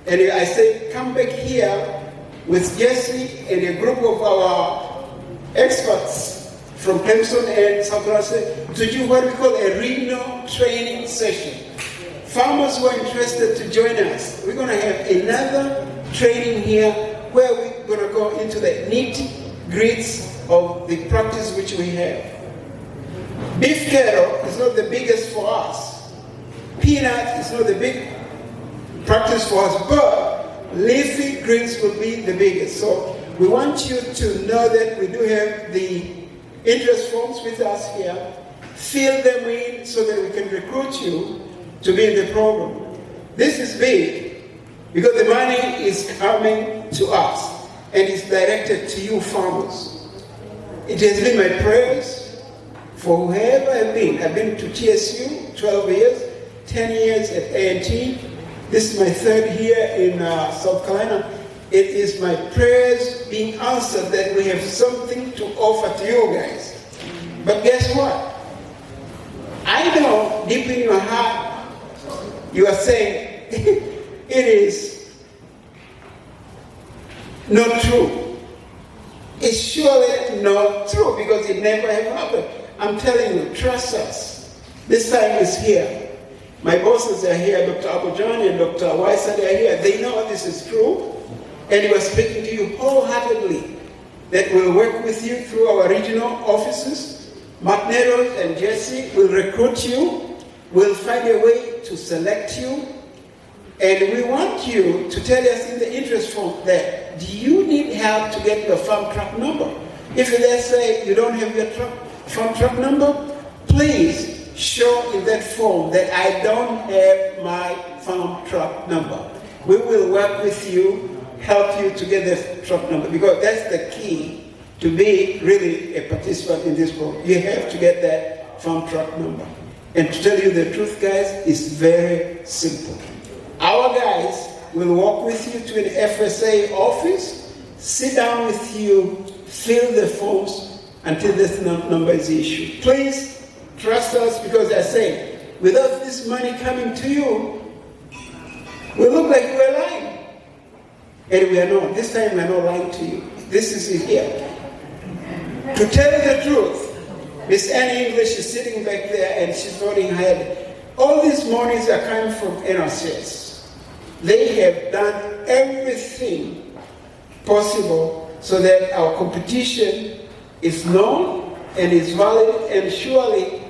and I say come back here with Jesse and a group of our experts from Clemson and South Carolina to do what we call a regional training session. Farmers who are interested to join us, we're going to have another training here where we're going to go into the nitty-gritty of the practice which we have. Beef cattle is not the biggest for us. Peanut is not the big practice for us, but leafy greens will be the biggest. So we want you to know that we do have the interest forms with us here. Fill them in so that we can recruit you to be in the program. This is big because the money is coming to us and it's directed to you farmers. It has been my prayers for whoever I've been to TSU 12 years, 10 years at A&T. This is my 3rd year in South Carolina. It is my prayers being answered that we have something to offer to you guys. But guess what? I know deep in your heart you are saying it is not true. It's surely not true because it never have happened. I'm telling you, trust us. This time is here. My bosses are here, Dr. Abujani and Dr. Waisad are here. They know this is true. And we're speaking to you wholeheartedly that we'll work with you through our regional offices. Mark Nettles and Jesse will recruit you. We'll find a way to select you. And we want you to tell us in the interest form that, do you need help to get your farm truck number? If they say you don't have your farm truck number, please show in that form that I don't have my farm truck number. We will work with you, help you to get the truck number, because that's the key to be really a participant in this program. You have to get that farm truck number. And to tell you the truth, guys, it's very simple. Our guys will walk with you to an FSA office, sit down with you, fill the forms until this number is issued. Please trust us, because I say, without this money coming to you, we look like we're lying. And we are not. This time we are not lying to you. This is it here. To tell you the truth, Miss Annie English is sitting back there and she's nodding her head. All these monies are coming from NRCS. They have done everything possible so that our competition is known and is valid, and surely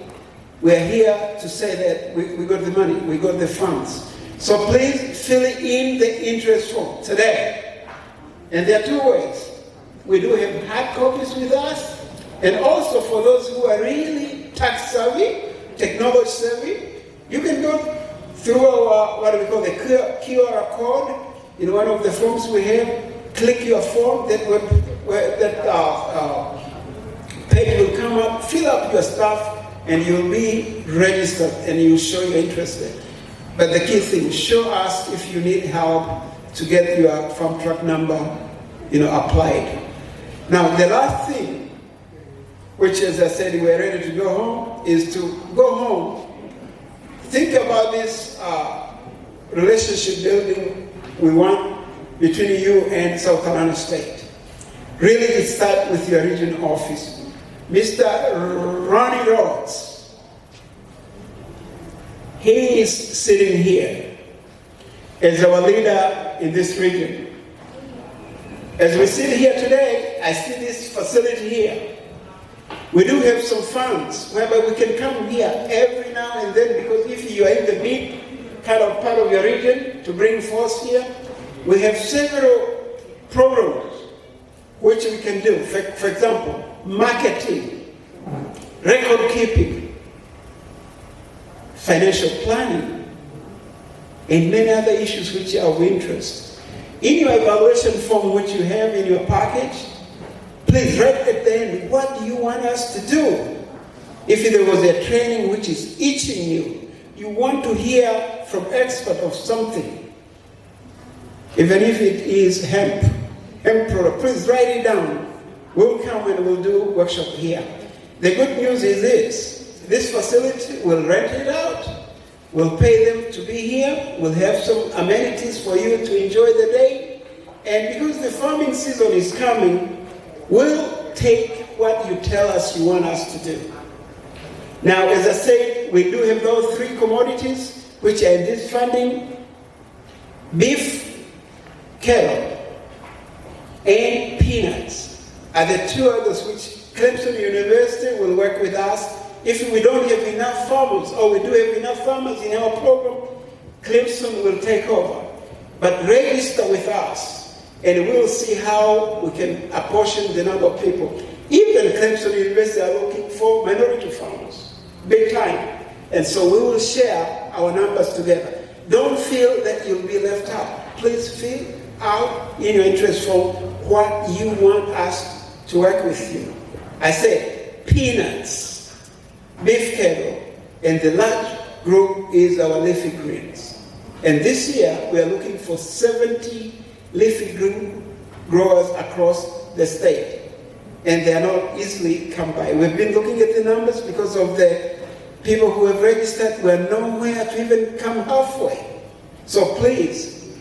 we're here to say that we got the money, we got the funds. So please fill in the interest form today. And there are two ways. We do have hard copies with us, and also for those who are really tax savvy, technology savvy, you can go through our, what we call the QR code in one of the forms we have, click your form, that page will come up, fill up your stuff, and you'll be registered and you'll show you're interested. But the key thing, show us if you need help to get your farm truck number, applied. Now, the last thing, which, as I said, we're ready to go home, is to go home. Think about this relationship building we want between you and South Carolina State. Really, it starts with your regional office. Mr. Ronnie Rhodes, he is sitting here as our leader in this region. As we sit here today, I see this facility here. We do have some funds whereby we can come here every now and then, because if you are in the mid kind of part of your region to bring force here, we have several programs which we can do. For example, marketing, record keeping, financial planning, and many other issues which are of interest. In your evaluation form which you have in your package, please write at the end, what do you want us to do? If there was a training which is itching you want to hear from expert of something, even if it is hemp product, please write it down. We'll come and we'll do workshop here. The good news is this facility will rent it out, we'll pay them to be here, we'll have some amenities for you to enjoy the day, and because the farming season is coming, we'll take what you tell us you want us to do. Now, as I said, we do have those three commodities which are in this funding: beef, cattle, and peanuts are the two others which Clemson University will work with us. If we don't have enough farmers, or we do have enough farmers in our program, Clemson will take over. But register with us, and we'll see how we can apportion the number of people. Even Clemson University are looking for minority farmers, big time. And so we will share our numbers together. Don't feel that you'll be left out. Please fill out in your interest form what you want us to work with you. I said peanuts, beef cattle, and the large group is our leafy greens. And this year we are looking for 70 leafy green growers across the state. And they are not easily come by. We've been looking at the numbers because of the people who have registered. We're nowhere to even come halfway. So please,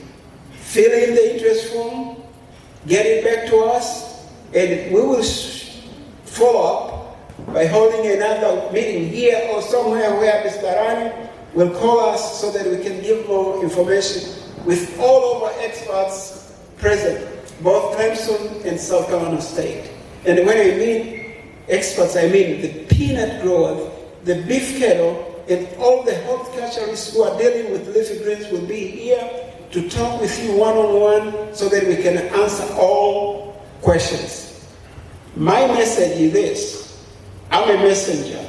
fill in the interest form, get it back to us, and we will follow up by holding another meeting here or somewhere where Mr. Rani will call us so that we can give more information with all of our experts present, both Clemson and South Carolina State. And when I mean experts, I mean the peanut growers, the beef cattle, and all the horticulturists who are dealing with leafy greens will be here to talk with you one-on-one so that we can answer all questions. My message is this: I'm a messenger.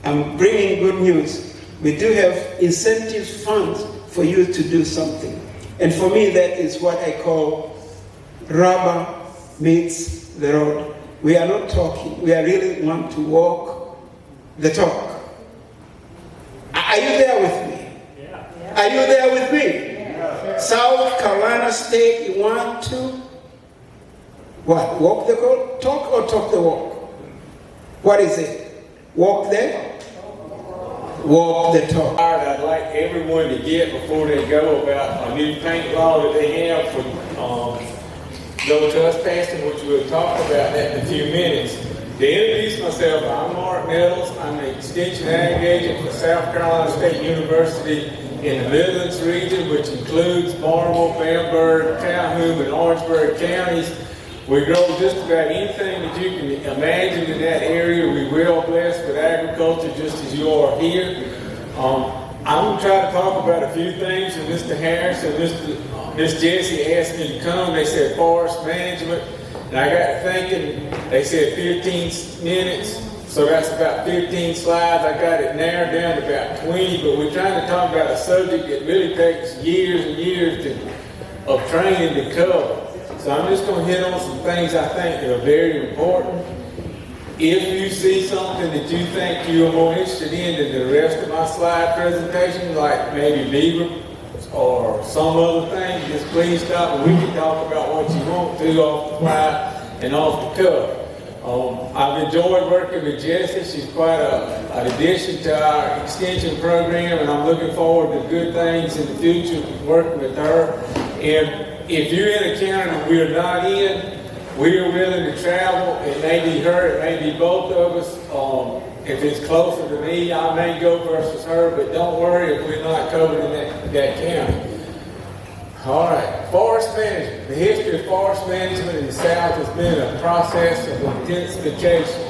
I'm bringing good news. We do have incentive funds for you to do something. And for me, that is what I call rubber meets the road. We are not talking. We are really want to walk the talk. Are you there with me? Are you there with me? South Carolina State, you want to what? Walk the talk or talk the walk? What is it? Walk the walk the talk. I'd like everyone to get before they go about a new paint law that they have for no trespassing, which we'll talk about that in a few minutes. To introduce myself, I'm Mark Nettles. I'm the Extension Ag Agent for South Carolina State University in the Midlands region, which includes Barnwell, Bamberg, Calhoun, and Orangeburg counties. We grow just about anything that you can imagine in that area. We're well blessed with agriculture, just as you are here. I'm going to try to talk about a few things, and Mr. Harris and Miss Jessie asked me to come. They said forest management, and I got to thinking. They said 15 minutes, so that's about 15 slides. I got it narrowed down to about 20, but we're trying to talk about a subject that really takes years and years of training to cover. So I'm just going to hit on some things I think that are very important. If you see something that you think you're more interested in than the rest of my slide presentation, like maybe beaver or some other thing, just please stop and we can talk about what you want to off the fly and off the cuff. I've enjoyed working with Jessie. She's quite an addition to our extension program, and I'm looking forward to good things in the future working with her. And if you're in a county that we're not in, we are willing to travel. It may be her, it may be both of us. If it's closer to me, I may go versus her, but don't worry if we're not covered in that county. All right, forest management. The history of forest management in the South has been a process of intensification.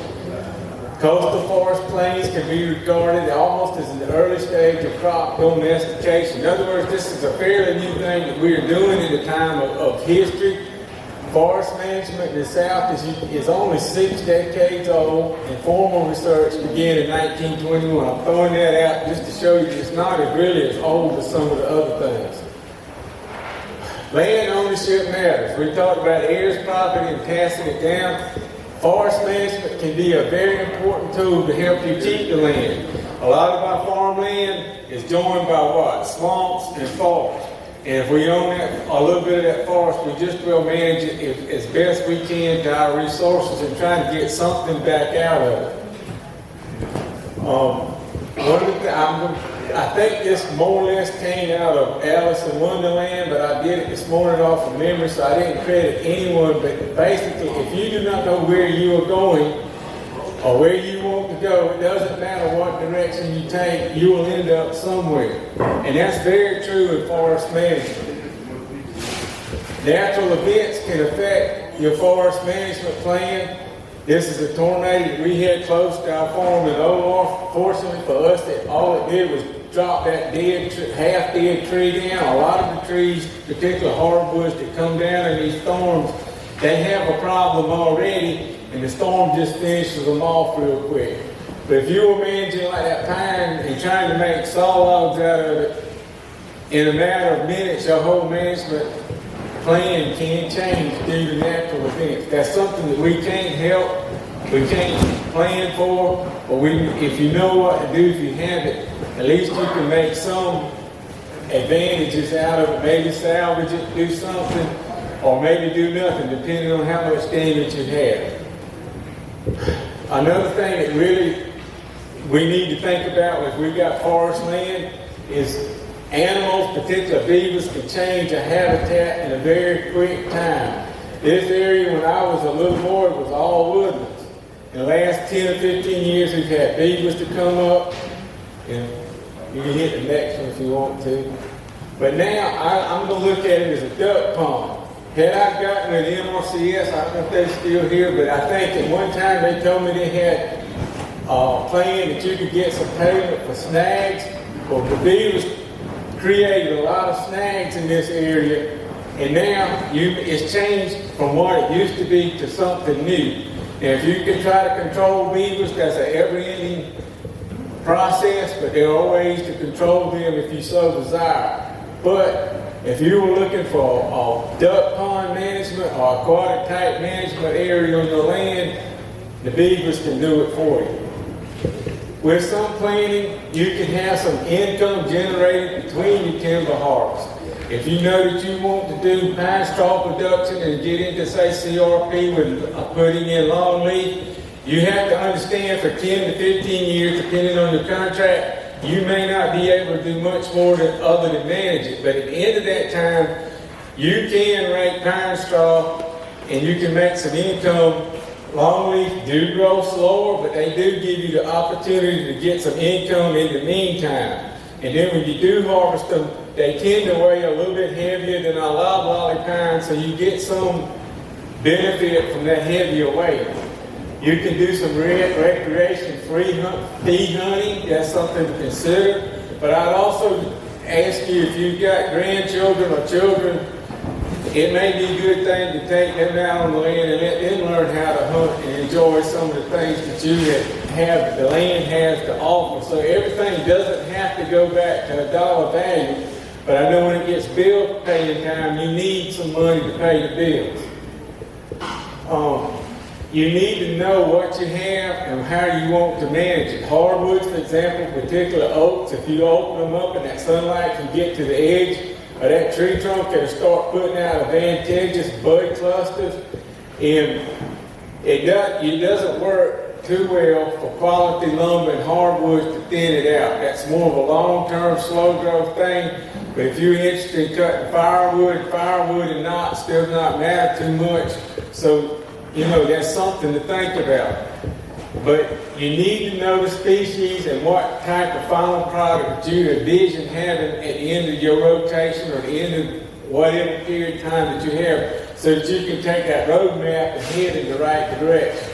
Coastal forest plains can be regarded almost as an early stage of crop domestication. In other words, this is a fairly new thing that we are doing in the time of history. Forest management in the South is only 6 decades old, and formal research began in 1921. I'm throwing that out just to show you that it's not really as old as some of the other things. Land ownership matters. We talked about heirs property and passing it down. Forest management can be a very important tool to help you keep the land. A lot of our farmland is joined by what? Swamps and forests. And if we own a little bit of that forest, we just will manage it as best we can to our resources and try to get something back out of it. I think this more or less came out of Alice in Wonderland, but I did it this morning off of memory, so I didn't credit anyone. But basically, if you do not know where you are going or where you want to go, it doesn't matter what direction you take, you will end up somewhere. And that's very true in forest management. Natural events can affect your forest management plan. This is a tornado that we had close to our farm in Omar. Fortunately for us, all it did was drop that half-dead tree down. A lot of the trees, particularly hardwoods that come down in these storms, they have a problem already, and the storm just finishes them off real quick. But if you were managing like that pine and trying to make saw logs out of it, in a matter of minutes, your whole management plan can change due to natural events. That's something that we can't help, we can't plan for, but if you know what to do, if you have it, at least you can make some advantages out of it, maybe salvage it, do something, or maybe do nothing, depending on how much damage you have. Another thing that really we need to think about if we got forest land is animals, particularly beavers, can change a habitat in a very quick time. This area, when I was a little boy, was all woodlands. In the last 10 or 15 years, we've had beavers to come up, and you can hit the next one if you want to. But now, I'm going to look at it as a duck pond. Had I gotten an MRCS, I don't know if they're still here, but I think at one time they told me they had a plan that you could get some payment for snags. Well, the beavers created a lot of snags in this area, and now it's changed from what it used to be to something new. And if you can try to control beavers, that's an ever-ending process, but there are ways to control them if you so desire. But if you were looking for a duck pond management or aquatic type management area on your land, the beavers can do it for you. With some planning, you can have some income generated between your timber harvests. If you know that you want to do pine straw production and get into, say, CRP with putting in long leaf, you have to understand for 10 to 15 years, depending on your contract, you may not be able to do much more than other than manage it. But at the end of that time, you can rake pine straw and you can make some income. Long leaf do grow slower, but they do give you the opportunity to get some income in the meantime. And then when you do harvest them, they tend to weigh a little bit heavier than our loblolly pine, so you get some benefit from that heavier weight. You can do some recreation fee hunting. That's something to consider. But I'd also ask you, if you've got grandchildren or children, it may be a good thing to take them out on the land and let them learn how to hunt and enjoy some of the things that you have, the land has to offer. So everything doesn't have to go back to a dollar value. But I know when it gets bill paying time, you need some money to pay the bills. You need to know what you have and how you want to manage it. Hardwoods, for example, particularly oaks, if you open them up and that sunlight can get to the edge of that tree trunk, it'll start putting out advantageous bud clusters. And it doesn't work too well for quality lumber and hardwoods to thin it out. That's more of a long-term, slow growth thing. But if you're interested in cutting firewood and knots does not matter too much. So, you know, that's something to think about. But you need to know the species and what type of final product that you envision having at the end of your rotation or the end of whatever period of time that you have, so that you can take that roadmap and head in the right direction.